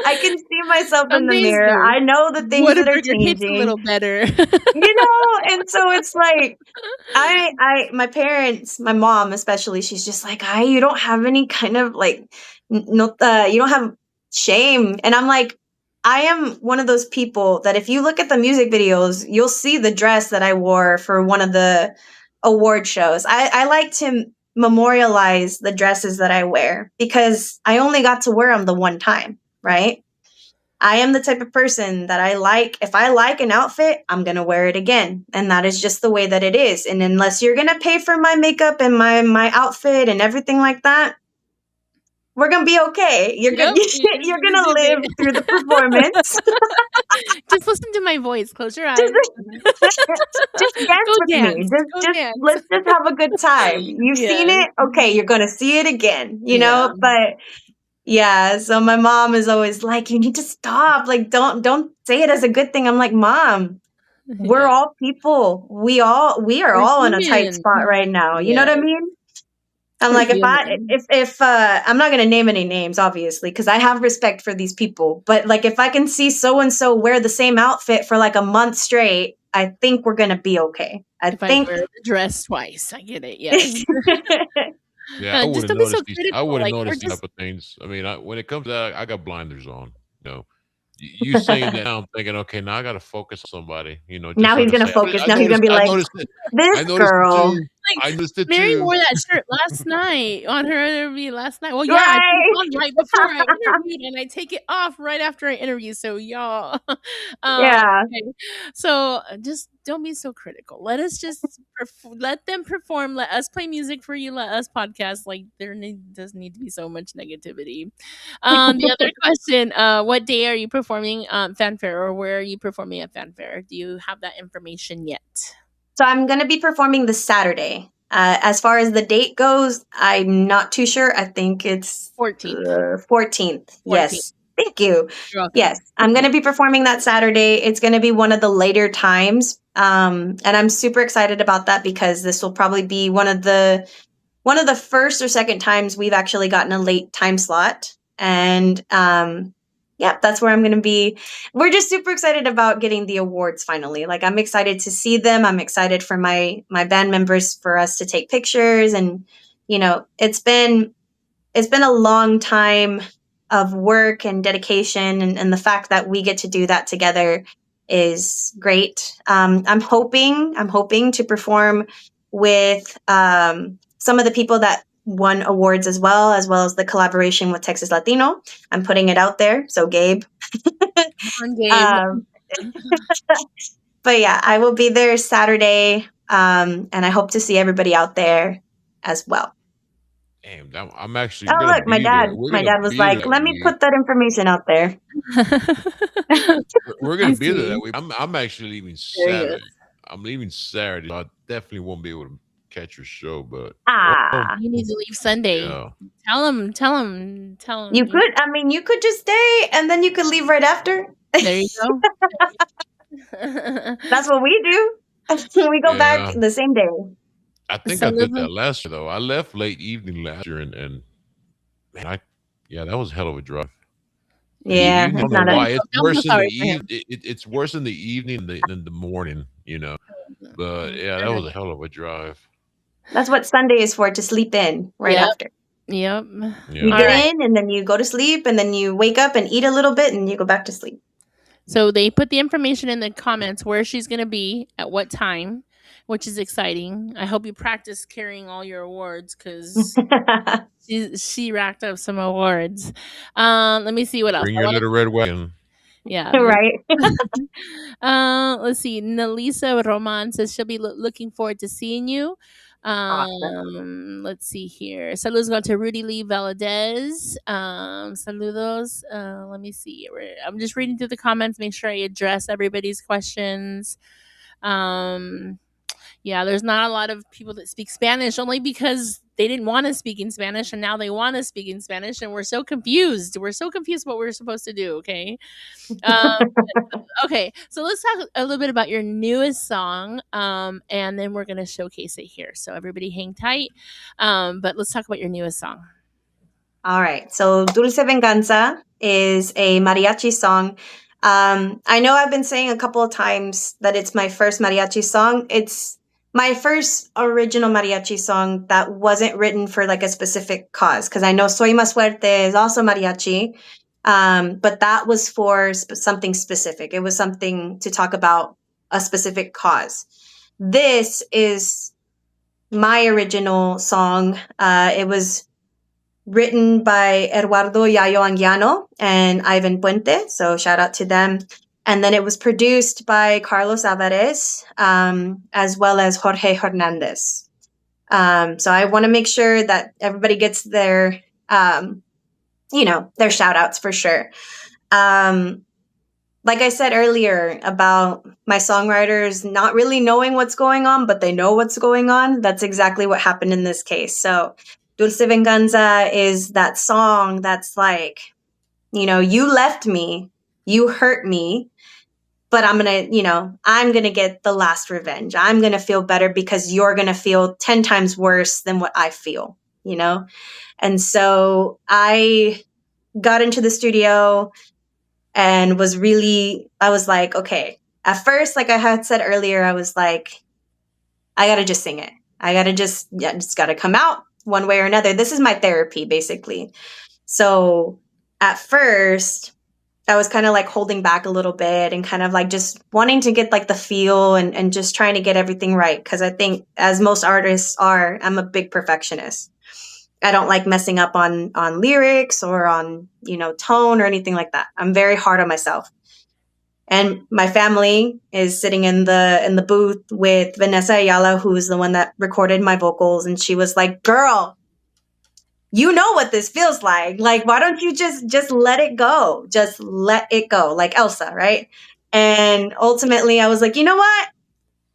can see myself in Some the days mirror. the I know the things that are Whataburger hits a changing. little better. And so it's like, my parents, my mom especially, she's just like, you don't have any kind of like, no, you don't have shame. And I'm like, I am one of those people that if you look at the music videos, you'll see the dress that I wore for one of the award shows. I like to memorialize the dresses that I wear because I only got to wear them the one time, right? I am the type of person that if I like an outfit, I'm going to wear it again. And that is just the way that it is. And unless you're going to pay for my makeup and my outfit and everything like that, we're going to be okay. You're Yep, going you're you're gonna going to do live it. through the performance. Just listen to my voice. Close your eyes. Just dance Go with me. dance. Go Just dance. let's just have a good time. You've seen Yes. it. Okay, you're going to see it again, Yeah. but yeah, so my mom is always like, you need to stop. Like, don't say it as a good thing. I'm like, Mom, we're Yeah. all people. We are We're all in a tight human. spot right now. You know Yeah. what I mean? I'm We're like, human. if I'm not gonna name any names, obviously, because I have respect for these people. But like, if I can see so and so wear the same outfit for like a month straight, I think we're gonna be okay. I If I think. wear the dress twice, I get it. Yes. Yeah, I Just wouldn't don't be so notice these. I critical. wouldn't Like, or notice these just type of things. I mean, when it comes to that, I got blinders on. You know, you saying that now, I'm thinking, okay, now I got to focus on somebody. You know, just Now so I he's can gonna say, focus. Now he's gonna be I like, noticed it. this I noticed it girl, too. like, I noticed it Mary too. wore that shirt last night on her interview last night. Well, yeah, I put it right? on right before I interviewed, and I take it off right after I interview. So y'all, Yeah. okay. So just don't be so critical. Let us just let them perform. Let us play music for you. Let us podcast. Like, doesn't need to be so much negativity. The other question: what day are you performing fanfare, or where are you performing at fanfare? Do you have that information yet? So I'm going to be performing this Saturday. As far as the date goes, I'm not too sure. I think it's 14th. 14th. 14th. Yes. Thank you. You're welcome. Yes, I'm going to be performing that Saturday. It's going to be one of the later times. And I'm super excited about that because this will probably be one of the first or second times we've actually gotten a late time slot. And yeah, that's where I'm going to be. We're just super excited about getting the awards finally. Like, I'm excited to see them. I'm excited for my band members for us to take pictures, and it's been a long time of work and dedication, and the fact that we get to do that together is great. I'm hoping to perform with some of the people that won awards as well as the collaboration with Texas Latino. I'm putting it out there. So Gabe. Come on, Gabe. Um, but yeah, I will be there Saturday. And I hope to see everybody out there as well. Damn, I'm actually Oh, gonna look, my be there. We're dad gonna was be there like, that let me week. put that information out there. We're gonna I be there see. that week. I'm actually leaving Very good. Saturday. I'm leaving Saturday. So I definitely won't be able to catch your show, but Ah, You need to leave Sunday. yeah. Tell him. you could just stay and then you could leave right after. There you go. That's what we do. We go back Yeah. the same day. I think So I did live that last year though. I left late evening last year and man, that was a hell of a drive. In the Yeah, evening, I it's don't know not a. why. It's I'm so worse in the sorry for him. it's worse in the evening than the morning, you know. But yeah, that was a hell of a drive. That's what Sunday is for, to sleep in right Yep. after. Yep. You Yeah. All get right. in and then you go to sleep and then you wake up and eat a little bit and you go back to sleep. So they put the information in the comments where she's going to be at what time, which is exciting. I hope you practice carrying all your awards because she racked up some awards. Let me see what else. Bring I your want to. little red wagon. Yeah. Right. Let's see. Nelisa Roman says she'll be looking forward to seeing you. Awesome. Let's see here. Saludos go to Rudy Lee Valadez. Saludos. Let me see. I'm just reading through the comments, make sure I address everybody's questions. Um, yeah, there's not a lot of people that speak Spanish only because they didn't want to speak in Spanish and now they want to speak in Spanish and we're so confused. We're so confused what we're supposed to do, okay? Um, okay, so let's talk a little bit about your newest song, and then we're gonna showcase it here. So everybody, hang tight. But let's talk about your newest song. All right. So Dulce Venganza is a mariachi song. I know I've been saying a couple of times that it's my first mariachi song. It's my first original mariachi song that wasn't written for like a specific cause. Because I know Soy Más Fuerte is also mariachi, but that was for something specific. It was something to talk about a specific cause. This is my original song. It was written by Eduardo Yayo Anguiano and Ivan Puente. So shout out to them. And then it was produced by Carlos Alvarez, as well as Jorge Hernandez. So I want to make sure that everybody gets their, their shout outs for sure. Like I said earlier about my songwriters not really knowing what's going on, but they know what's going on. That's exactly what happened in this case. So Dulce Venganza is that song that's like, you left me, you hurt me, but I'm going to get the last revenge. I'm going to feel better because you're going to feel 10 times worse than what I feel, you know? And so I got into the studio and I was like, okay, at first, like I had said earlier, I was like, I got to just sing it. I got to just got to come out one way or another. This is my therapy, basically. So at first, I was kind of like holding back a little bit and kind of like just wanting to get like the feel and just trying to get everything right. Cause I think, as most artists are, I'm a big perfectionist. I don't like messing up on lyrics or on, tone or anything like that. I'm very hard on myself. And my family is sitting in the booth with Vanessa Ayala, who's the one that recorded my vocals, and she was like, "Girl, you know what this feels like. Like, why don't you just let it go? Just let it go, like Elsa, right?" And ultimately, I was like, "You know what?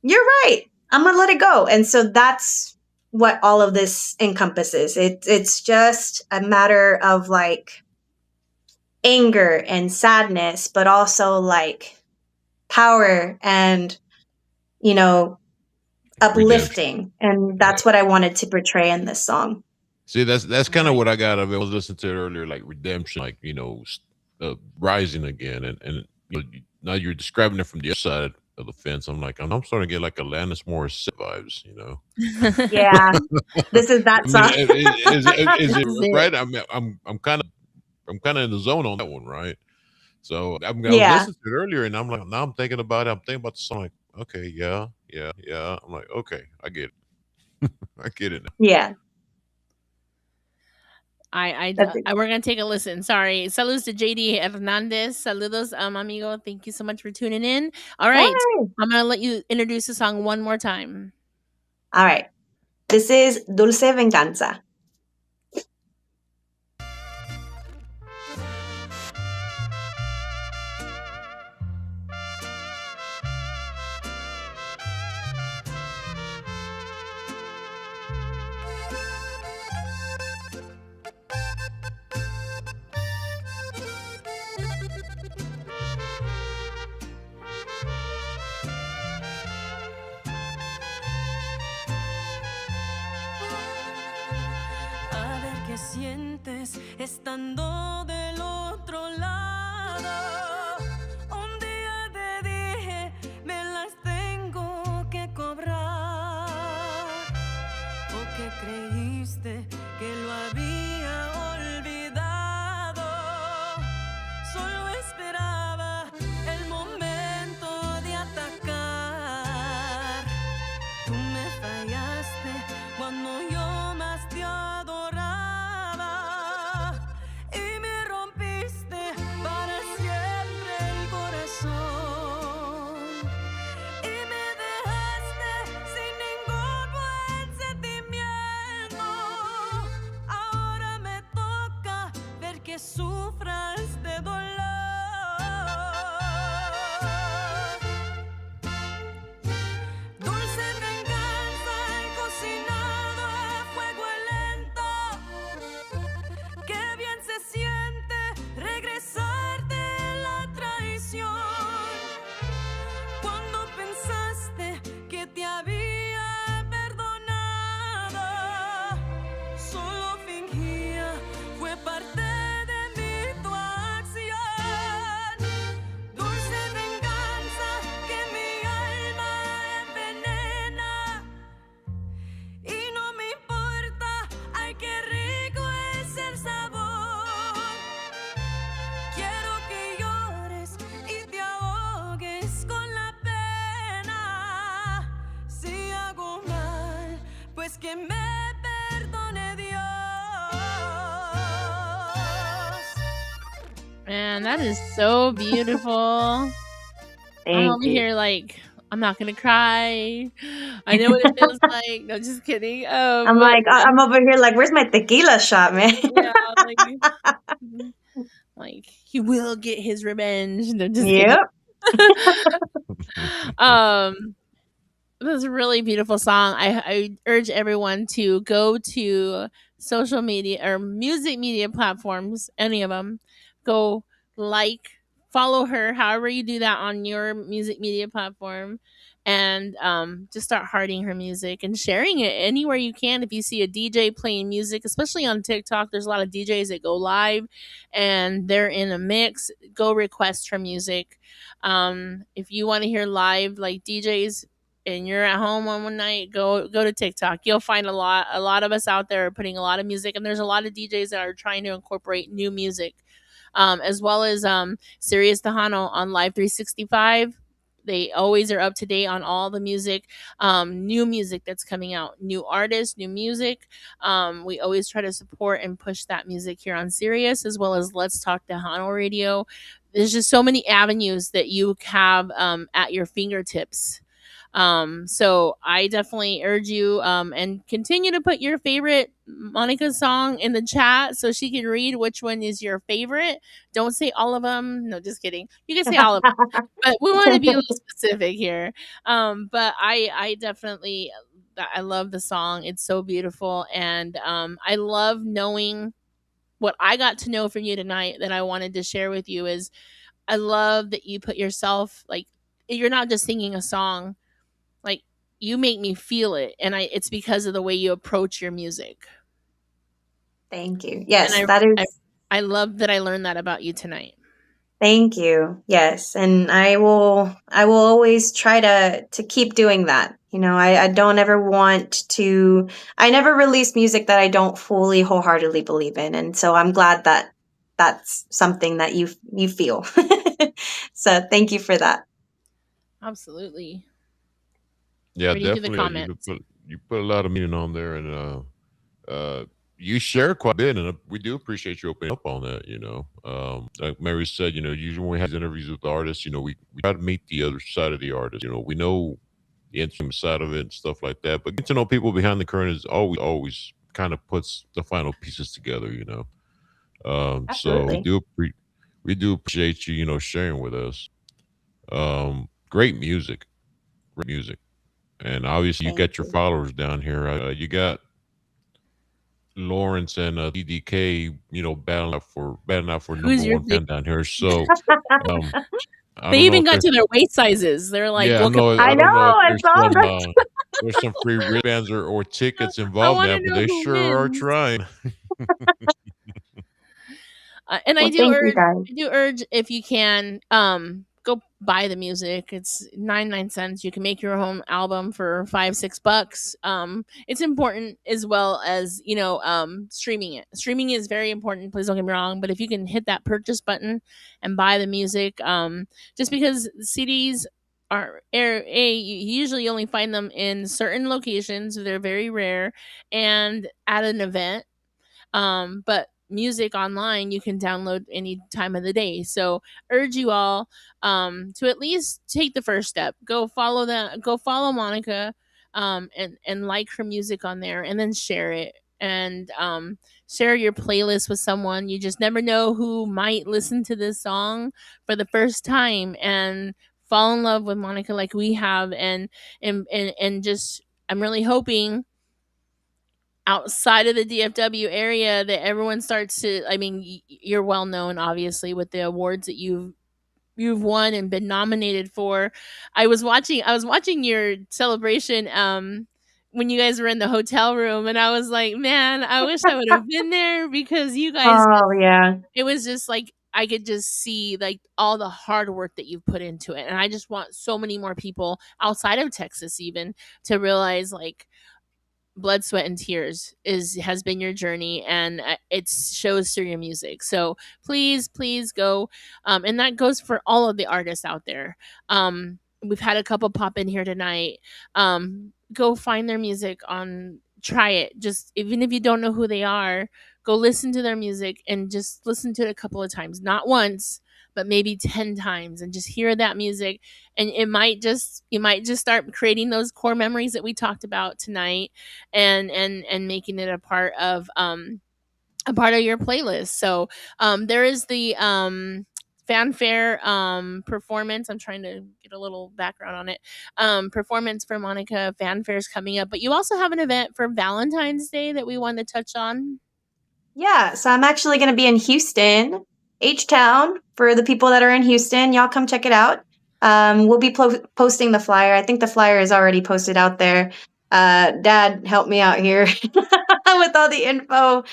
You're right. I'm gonna let it go." And so that's what all of this encompasses. It's just a matter of like anger and sadness, but also like power and, Redemption. uplifting. And Yeah. that's what I wanted to portray in this song. See, that's kind of Right. what I got of it. I was listening to it earlier, like redemption, like rising again, and now you're describing it from the other side of the fence. I'm like, I'm starting to get like Alanis Morissette vibes, you know. Yeah, this is that I mean, song. is This it is it. right? I'm kind of in the zone on that one, right? So I was Yeah, listening to it earlier, and I'm like, now I'm thinking about it. I'm thinking about the song. Like, okay, yeah, yeah, yeah. I'm like, okay, I get it. I get it now. yeah. That's it. We're gonna take a listen. Sorry. Saludos to JD Hernandez. Saludos, amigo. Thank you so much for tuning in. All right, Hey. I'm gonna let you introduce the song one more time. All right. This is Dulce Venganza. A ver qué sientes estando del otro lado. dijiste que lo había olvidado. Solo esperaba el momento de atacar. Tú me fallaste cuando yo más te adoraba y me rompiste para siempre el corazón y me dejaste sin ningún buen sentimiento. Ahora me toca ver que sufras de dolor. Dulce venganza cocinado a fuego lento. Qué bien se siente regresar de la traición. Cuando pensaste que te había perdonado, solo fingía, fue parte de mi tu acción. Dulce venganza que mi alma envenena. Y no me importa, ay qué rico es el sabor. Quiero que llores y te ahogues con la pena. Si hago mal, pues que me perdone Dios. Man, that is so beautiful. I'm Thank over you. here like, I'm not gonna cry. I know what it feels like. No, just kidding. I'm But like, I'm over here like, where's my tequila shot, man? yeah, like he will get his revenge. No, just Yep. kidding. um, this is a really beautiful song. I urge everyone to go to social media or music media platforms, any of them. Go like, follow her, however you do that on your music media platform, and just start hearting her music and sharing it anywhere you can. If you see a DJ playing music, especially on TikTok, there's a lot of DJs that go live and they're in a mix. Go request her music. If you want to hear live like DJs and you're at home on one night, go to TikTok. You'll find a lot of us out there are putting a lot of music, and there's a lot of DJs that are trying to incorporate new music, as well as Sirius Tejano on Live 365. They always are up to date on all the music, new music that's coming out, new artists, new music. We always try to support and push that music here on Sirius, as well as Let's Talk Tejano Radio. There's just so many avenues that you have at your fingertips. So I definitely urge you and continue to put your favorite Monica song in the chat so she can read which one is your favorite. Don't say all of them. No, just kidding. You can say all of them, but we want to be a little specific here. But I definitely I love the song. It's so beautiful, and I love knowing what I got to know from you tonight that I wanted to share with you is I love that you put yourself like you're not just singing a song, like you make me feel it, and it's because of the way you approach your music. Thank you. And Yes, I that is. I love that I learned that about you tonight. Thank you. Yes, and I will always try to keep doing that. You know, I don't ever want to. I never release music that I don't fully wholeheartedly believe in, and so I'm glad that that's something that you feel. So thank you for that. Absolutely. Yeah, Reading through the definitely. comments. You put a lot of meaning on there, and you share quite a bit, and we do appreciate you opening up on that. Like Mary said, usually when we have interviews with artists, we try to meet the other side of the artist. We know the intimate side of it and stuff like that, but getting to know people behind the curtain is always kind of puts the final pieces together. So Absolutely. we do appreciate you, sharing with us. Great music, and obviously you Thank got your you. followers down here. You got Lawrence and DDK, battling out for Who's number your one fan down here. So um, I They don't know even if got there's to their weight sizes. They're like, yeah, what can I I know. don't know if I saw that. there's some free wristbands or tickets I involved want now, to but know they who sure are wins. trying. And Well, thank you guys. I do urge if you can, go buy the music. It's 99 cents. You can make your own album for 5-6 bucks. It's important as well as streaming it. Streaming is very important. Please don't get me wrong, but if you can hit that purchase button and buy the music, just because CDs are you usually only find them in certain locations. They're very rare, and at an event. But music online you can download any time of the day. So urge you all to at least take the first step. Go follow Monica, and like her music on there, and then share it. And share your playlist with someone. You just never know who might listen to this song for the first time and fall in love with Monica like we have. And just I'm really hoping outside of the DFW area that everyone starts to, I mean, you're well known obviously with the awards that you've won and been nominated for. I was watching your celebration when you guys were in the hotel room, and I was like, man, I wish I would have been there because you guys, Oh yeah. it was just like I could just see like all the hard work that you've put into it. And I just want so many more people outside of Texas even to realize like blood, sweat, and tears is has been your journey, and it shows through your music. So please go, and that goes for all of the artists out there. We've had a couple pop in here tonight. Go find their music on, try it, just even if you don't know who they are, go listen to their music and just listen to it a couple of times, not once but maybe 10 times, and just hear that music, and you might just start creating those core memories that we talked about tonight, and making it a part of your playlist. So there is the fanfare performance. I'm trying to get a little background on it. Performance for Monica fanfare is coming up, but you also have an event for Valentine's Day that we wanted to touch on. Yeah, so I'm actually going to be in Houston, H Town. For the people that are in Houston, y'all come check it out. We'll be posting the flyer. I think the flyer is already posted out there. Dad helped me out here with all the info.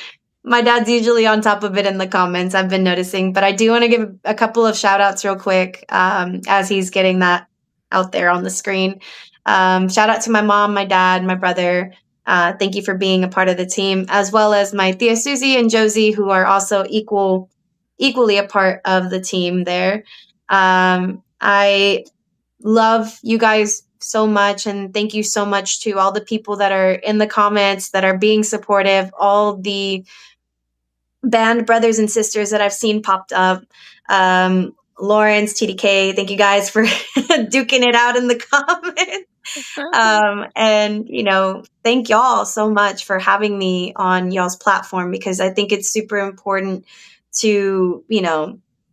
My dad's usually on top of it in the comments, I've been noticing. But I do want to give a couple of shout outs real quick as he's getting that out there on the screen. Shout out to my mom, my dad, my brother. Thank you for being a part of the team, as well as my Thea Susie and Josie, who are also equally a part of the team there. I love you guys so much, and thank you so much to all the people that are in the comments that are being supportive, all the band brothers and sisters that I've seen popped up. Lawrence, TDK, thank you guys for duking it out in the comments. And thank y'all so much for having me on y'all's platform, because I think it's super important to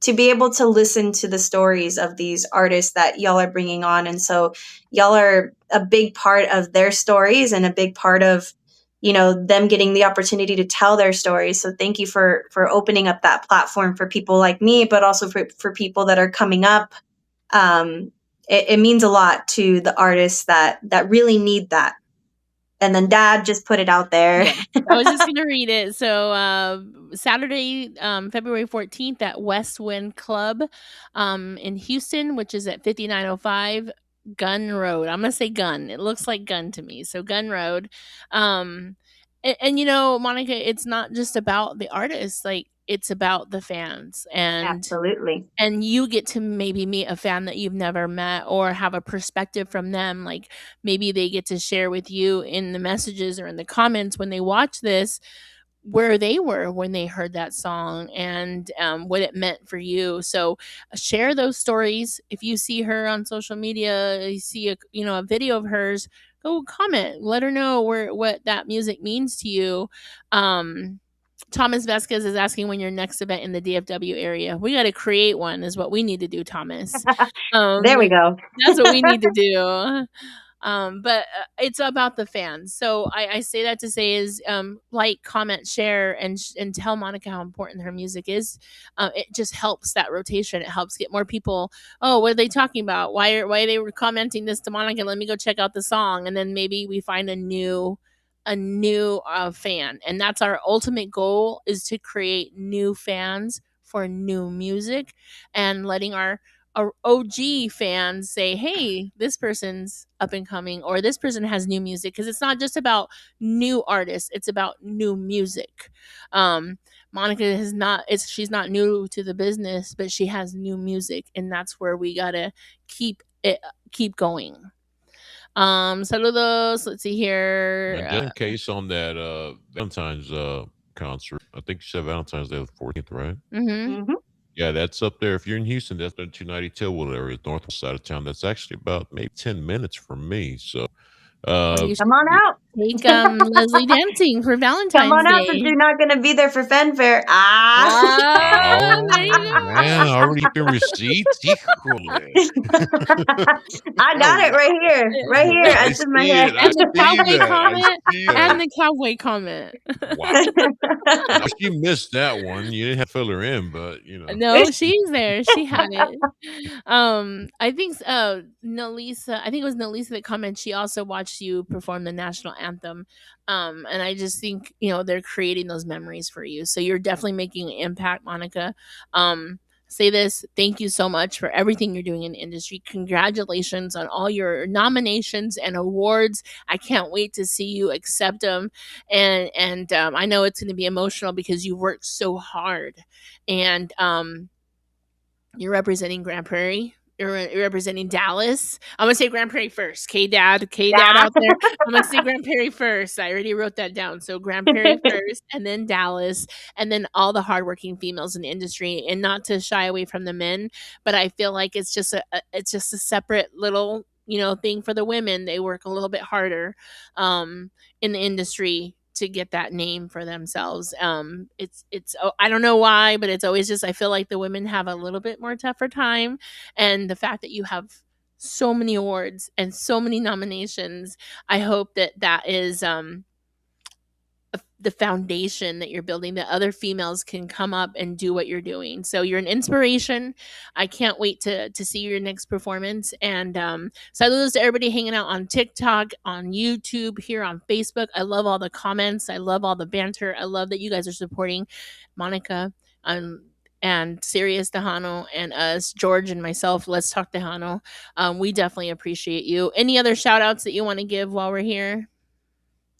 to be able to listen to the stories of these artists that y'all are bringing on. And so y'all are a big part of their stories and a big part of them getting the opportunity to tell their stories. So thank you for opening up that platform for people like me, but also for people that are coming up. It means a lot to the artists that really need that. And then Dad just put it out there. Yeah, I was just gonna read it. So Saturday, February 14th at West Wind Club in Houston, which is at 5905 Gun Road. I'm gonna say Gun. It looks like Gun to me. So Gun Road. And Monica, it's not just about the artists, like it's about the fans. Absolutely. And you get to maybe meet a fan that you've never met, or have a perspective from them. Like maybe they get to share with you in the messages or in the comments when they watch this where they were when they heard that song, and what it meant for you. So share those stories. If you see her on social media, you see a video of hers, go comment, let her know what that music means to you. Thomas Vasquez is asking when your next event in the DFW area. We got to create one, is what we need to do, Thomas. There we go. That's what we need to do. But it's about the fans. So I say that to say is like, comment, share, and tell Monica how important her music is. It just helps that rotation. It helps get more people. Oh, what are they talking about? Why are they commenting this to Monica? Let me go check out the song, and then maybe we find a new fan. And that's our ultimate goal, is to create new fans for new music, and letting our OG fans say, "Hey, this person's up and coming," or "This person has new music," because it's not just about new artists; it's about new music. Um, Monica is not; it's she's not new to the business, but she has new music, and that's where we gotta keep going. Saludos. Let's see here. And just in case on that Valentine's concert, I think you said Valentine's Day the 14th, right? Mhm. Mhm. Yeah, that's up there. If you're in Houston, that's the 290 Tailwood area, northwest side of town. That's actually about maybe 10 minutes from me. So, Or uh, you Come on should out. take Leslie dancing for Come Valentine's on out since Day. you're not going to be there for fanfare. Ah. There you oh man, go. already keeping receipts. Híjole. I got it Oh, right here. Right here. I It's in my see head. it. I And the see cowboy that. I comment. see And that. the cowboy comment. Wow. Now she missed that one. You didn't have to fill her in, but No, she's there. She had it. I think Nelisa. I think it was Nelisa that commented. She also watched you perform the national anthem. And I just think they're creating those memories for you. So you're definitely making an impact, Monica. Say this. Thank you so much for everything you're doing in the industry. Congratulations on all your nominations and awards. I can't wait to see you accept them. And I know it's going to be emotional because you worked so hard and you're representing Grand Prairie. You're representing Dallas. I'm gonna say Grand Prairie first. K Dad Yeah. out there. I'm gonna say Grand Prairie first. I already wrote that down. So Grand Prairie first, and then Dallas, and then all the hardworking females in the industry. And not to shy away from the men, but I feel like it's just a separate little thing for the women. They work a little bit harder in the industry to get that name for themselves. I don't know why, but it's always just I feel like the women have a little bit more tougher time, and the fact that you have so many awards and so many nominations, I hope that is the foundation that you're building, that other females can come up and do what you're doing. So you're an inspiration. I can't wait to see your next performance. And saludos to everybody hanging out on TikTok, on YouTube, here on Facebook. I love all the comments. I love all the banter. I love that you guys are supporting Monica and Sirius Tejano and us, George and myself. Let's talk Tejano. We definitely appreciate you. Any other shout outs that you want to give while we're here?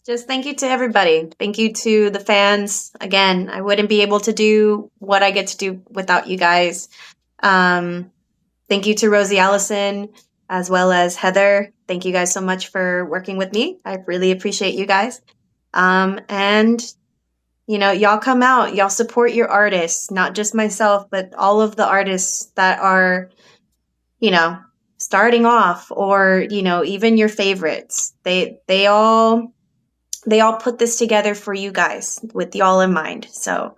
Just thank you to everybody. Thank you to the fans. Again, I wouldn't be able to do what I get to do without you guys. Thank you to Rosie Allison as well as Heather. Thank you guys so much for working with me. I really appreciate you guys. And y'all come out, y'all support your artists, not just myself, but all of the artists that are, starting off, or, even your favorites. They all put this together for you guys with y'all in mind. So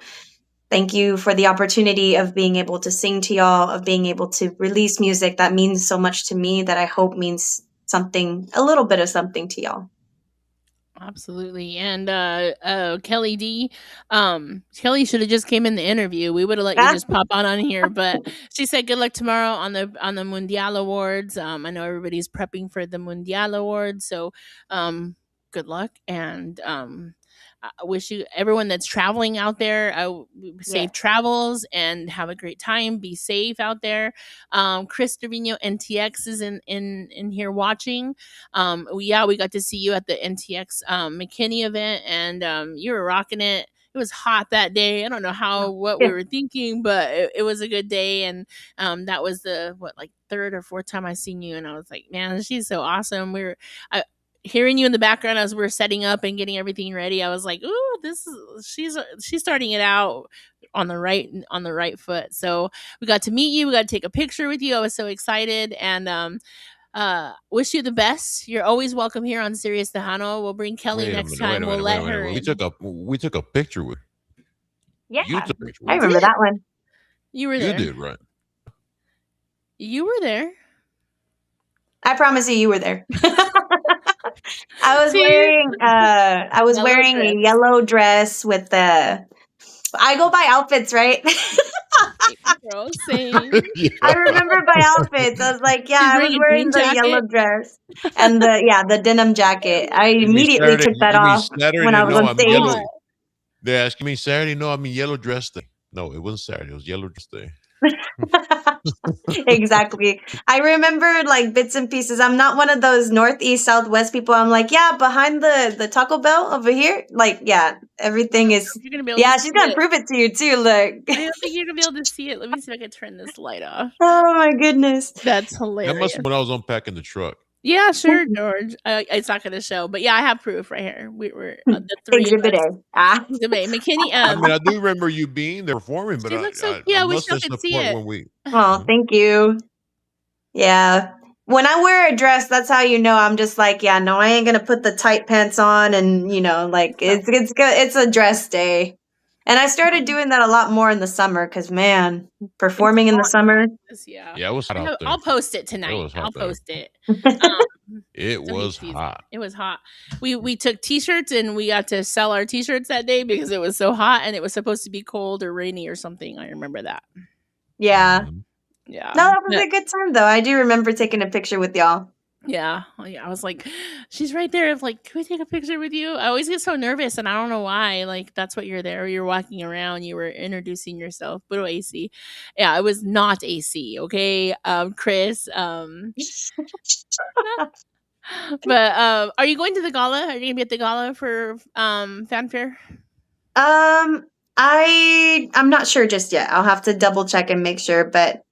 thank you for the opportunity of being able to sing to y'all, of being able to release music that means so much to me, that I hope means something, a little bit of something to y'all. Absolutely. And Kelly D, Kelly should have just came in the interview. We would have let you just pop on here, but she said good luck tomorrow on the Mundial Awards. I know everybody's prepping for the Mundial Awards, so good luck, and I wish you, everyone that's traveling out there, safe travels and have a great time. Be safe out there. Chris Trevino NTX is in here watching. We got to see you at the NTX McKinney event, and you were rocking it. It was hot that day. I don't know what we were thinking, but it was a good day. And that was the third or fourth time I seen you, and I was like, man, she's so awesome. Hearing you in the background as we're setting up and getting everything ready, I was like, "Ooh, she's starting it out on the right foot." So we got to meet you. We got to take a picture with you. I was so excited, and wish you the best. You're always welcome here on Sirius Tejano. We'll bring Kelly wait a next minute. Wait time. a We'll minute. let Wait a her minute. in. We took a picture with. Yeah, You took a picture I with. remember that one. You were You there. did, right? You were there. I promise you were there. I was See? wearing Yellow a yellow dress with the. I go by outfits, right? Girl, same. I remember by outfits. I was like, yeah, She's I was wearing a wearing jean the yellow jacket. dress and the denim jacket. I You mean immediately Saturday? took that You mean off when I Saturday? was No, on I'm stage. yellow. They ask me Saturday. No, I'm in yellow dress day. No, it wasn't Saturday. It was yellow dress day. Exactly. I remember like bits and pieces. I'm not one of those northeast southwest people. I'm like, yeah, behind the Taco Bell over here. Like, yeah, everything is. You're gonna be able to Yeah, she's see gonna it. prove it to you too. Look. I don't think you're gonna be able to see it. Let me see if I can turn this light off. Oh my goodness. That's That must hilarious. have been when I was unpacking the truck. Yeah, sure, George. It's not gonna show, but yeah, I have proof right here. We were the three of Exhibit us. A. Ah. Exhibit A. McKinney. I mean, I do remember you being there performing, but She looks so I cute. I wish must y'all have could the see part it. when we. Oh, thank you. Yeah. When I wear a dress, that's how you know I'm just like, yeah, no, I ain't gonna put the tight pants on, and like it's good. It's a dress day, and I started doing that a lot more in the summer because man, It's performing in the hot. summer. Yeah. Yeah, it was hot out there. I'll post it It tonight. was hot I'll there. post it. Um, It somebody was sees hot. it. It was hot. We took t-shirts and we got to sell our t-shirts that day because it was so hot and it was supposed to be cold or rainy or something. I remember that. Yeah. Mhm. Yeah. No, that was Yeah. a good time though. I do remember taking a picture with y'all. Yeah. Oh, yeah. I was like, she's right there. Of like, can we take a picture with you? I always get so nervous and I don't know why. Like, that's what you're there. You're walking around. You were introducing yourself. But AC. Yeah, it was not AC. Okay. Chris. But are you going to the gala? Are you gonna be at the gala for fanfare? I'm not sure just yet. I'll have to double check and make sure, but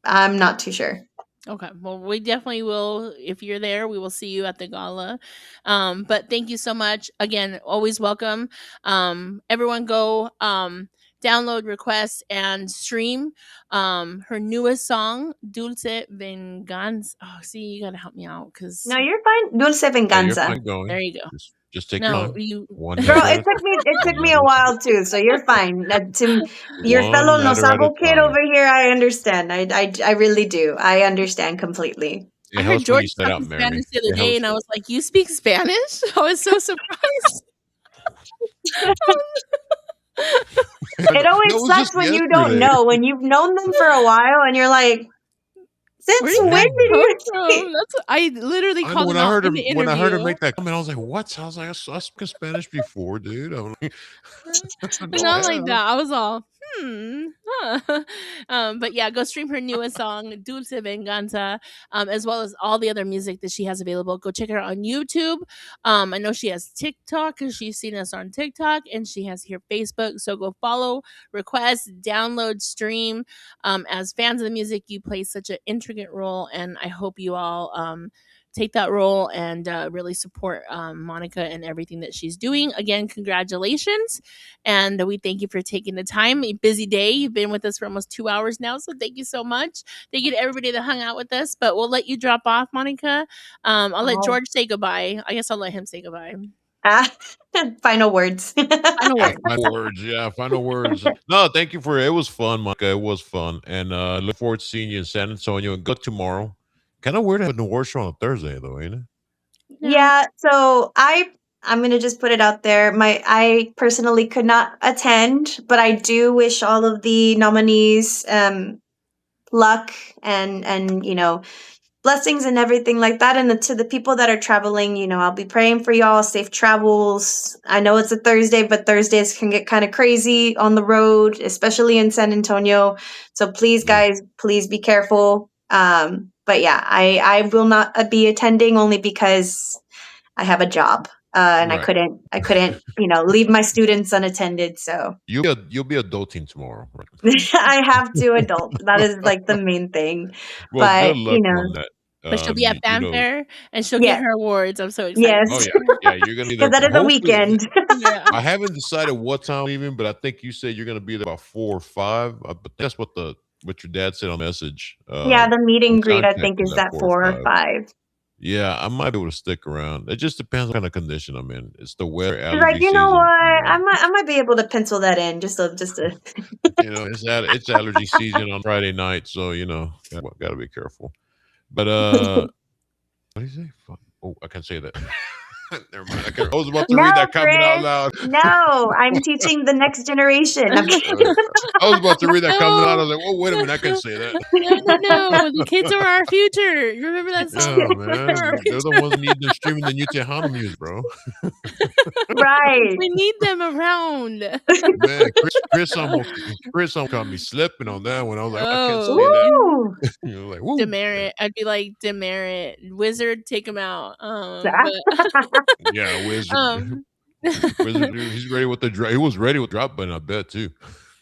I'm not too sure. Okay. Well, we definitely will. If you're there, we will see you at the gala. But thank you so much. Again, always welcome. Everyone go download, request, and stream her newest song, Dulce Venganza. Oh, see, you gotta help me out because No, you're fine. Dulce Yeah, you're Venganza. fine going. there you go. Just take your No, time. you One Girl, letter at it a took me it took one me a letter, while too, so you're fine. Your one fellow letter at a nosabo kid time. over here, I understand. I really do. I understand completely. I It heard helps when George you set talking out, Spanish Mary. the other It day, helps. and I was like, "You speak Spanish?" I was so surprised. It That always was just sucks when you don't yesterday. know, when you've known them for a while and you're like, Where since did when that did come you from? That's what, I literally I know called him out in the when I heard her interview. make that comment, I was like, "What?" I was like, I spoke Spanish before, dude." I'm like, I said, But "Oh, not like hell." that. I was all, huh. But yeah, go stream her newest song, Dulce Venganza, as well as all the other music that she has available. Go check her out on YouTube. I know she has TikTok because she's seen us on TikTok, and she has here Facebook. So go follow, request, download, stream. As fans of the music, you play such an intricate role, and I hope you all take that role and really support Monica and everything that she's doing. Again, congratulations. And we thank you for taking the time. A busy day. You've been with us for almost 2 hours now. So thank you so much. Thank you to everybody that hung out with us. But we'll let you drop off, Monica. I'll let Oh. George say goodbye. I guess I'll let him say goodbye. Ah, final words. Final Yeah, word. final words. Yeah, final words. No, thank you for it. It was fun, Monica. It was fun, and look forward to seeing you in San Antonio and good tomorrow. Kind of weird to have an award show on a Thursday, though, ain't it? Yeah, so I'm gonna just put it out there. I personally could not attend, but I do wish all of the nominees luck and blessings and everything like that. And to the people that are traveling, I'll be praying for y'all. Safe travels. I know it's a Thursday, but Thursdays can get kind of crazy on the road, especially in San Antonio. So please, Yeah. guys, please be careful. But yeah, I will not be attending only because I have a job. And Right. I couldn't, leave my students unattended. So You'll be adulting tomorrow. Right? I have to adult. That is like the main thing. Well, good But, luck on that. But she'll be at You know, fanfare and she'll get yes, her awards. I'm so excited. oh yes, yeah, yeah, you're gonna be there. because that is a Hopefully, weekend. Yeah. I haven't decided what time leaving, but I think you said you're gonna be there about 4 or 5. But that's what your dad said on message. Yeah, the meet On and greet, sound I check think, was is at at 4 or 5. Yeah, I might be able to stick around. It just depends what kind of condition I'm in. It's the weather, She's like, allergy you know what? season. I might be able to pencil that in just to. It's allergy season on Friday night, so gotta be careful. But what do you say? Fuck. Oh, I can't say that. Never mind. I was about to No, read that comment out Chris. loud. No, I'm teaching the next generation. I'm kidding. Uh, I was about to read that comment out. I No, was like, "Oh, wait a no, minute, I can say that." no, no, no. The kids are our future. You remember that song? Yeah, They're our man, they're the future. ones that need them streaming the new Tejano music, bro. Right. We need them around. Man, Chris almost caught me slipping on that one. I was like, "I can't Oh, say that." Woo! You know, like, woo. demerit. I'd be like demerit. Wizard, take him out. But Yeah, Wizard. um, Wizard, dude, he's ready with the drop. He was ready with drop button, I bet too.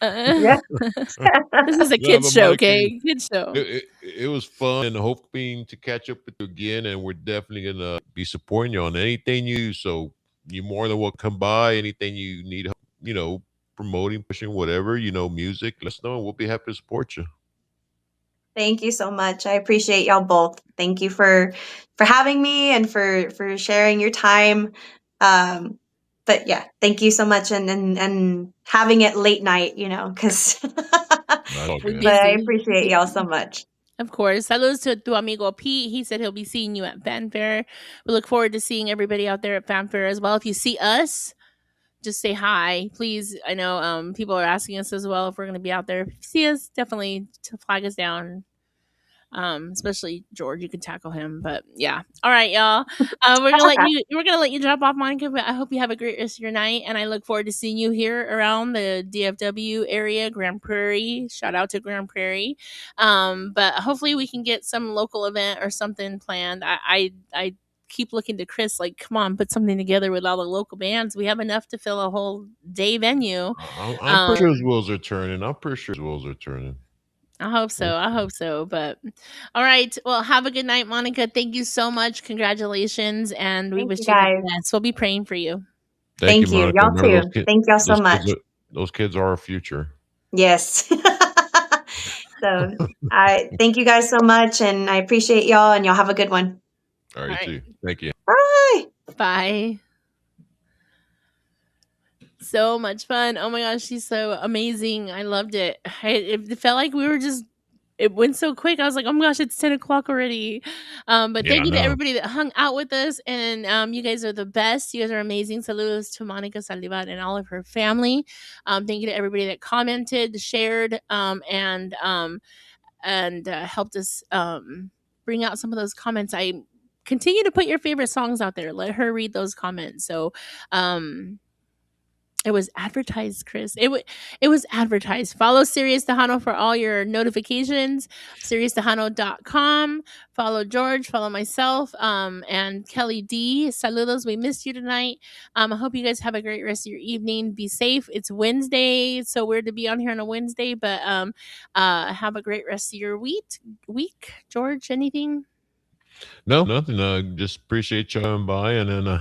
Yeah. this is a No, kids but show, Monica, okay? Kids show. it was fun and hoping to catch up with you again. And we're definitely gonna be supporting you on anything you do. So you're more than welcome to come by. Anything you need help, promoting, pushing, whatever, music. Let us know, and we'll be happy to support you. Thank you so much. I appreciate y'all both. Thank you for having me and for sharing your time. But yeah, thank you so much and having it late night, because Not all We good. but I busy. appreciate y'all so much. Of course. Saludos to tu amigo Pete. He said he'll be seeing you at Fanfare. We look forward to seeing everybody out there at Fanfare as well. If you see us, just say hi, please. I know people are asking us as well if we're going to be out there. If you see us, definitely to flag us down. Especially George, you can tackle him. But yeah, all right, y'all. We're gonna let you drop off, Monica. But I hope you have a great rest of your night, and I look forward to seeing you here around the DFW area, Grand Prairie. Shout out to Grand Prairie. But hopefully we can get some local event or something planned. I keep looking to Chris, like, come on, put something together with all the local bands. We have enough to fill a whole day venue. I'm pretty sure his wheels are turning. I hope so. I hope so. But all right. Well, have a good night, Monica. Thank you so much. Congratulations. And we Thank wish you you the guys. best. We'll be praying for you. Thank you, Thank you. Monica. Y'all Remember too. Thank y'all so those kids. much. Those kids are our future. Yes. So I thank you guys so much and I appreciate y'all and y'all have a good one. All right, too. Thank you. Bye. Bye. So much fun. Oh my gosh, she's so amazing. I loved it. It felt like we were just, it went so quick. I was like, oh my gosh, it's 10 o'clock already. But Yeah, thank I you to know. everybody that hung out with us. And you guys are the best. You guys are amazing. Saludos to Monica Saldivar and all of her family. Thank you to everybody that commented, shared, and helped us bring out some of those comments. I continue to put your favorite songs out there. Let her read those comments. So, it was advertised, Chris. It was advertised. Follow Sirius Tejano for all your notifications. SiriusTejano.com. Follow George. Follow myself. And Kelly D. Saludos. We missed you tonight. I hope you guys have a great rest of your evening. Be safe. It's Wednesday. It's so weird to be on here on a Wednesday, but have a great rest of your week. George, anything? No, nothing. Just appreciate you coming by, and then,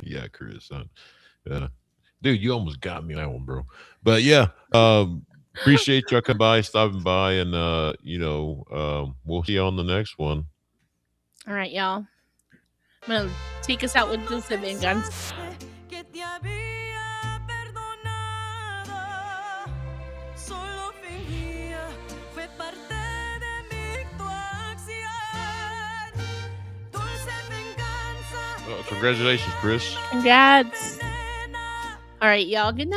yeah, Chris. Dude, you almost got me on that one, bro. But yeah, appreciate y'all coming by, stopping by, and we'll see you on the next one. All right, y'all. I'm gonna take us out with this venganza. Que te había perdonado, solo fingía, fue parte de mi actuación. Dulce venganza. Congratulations, Chris. Congrats. All right, y'all. Good night.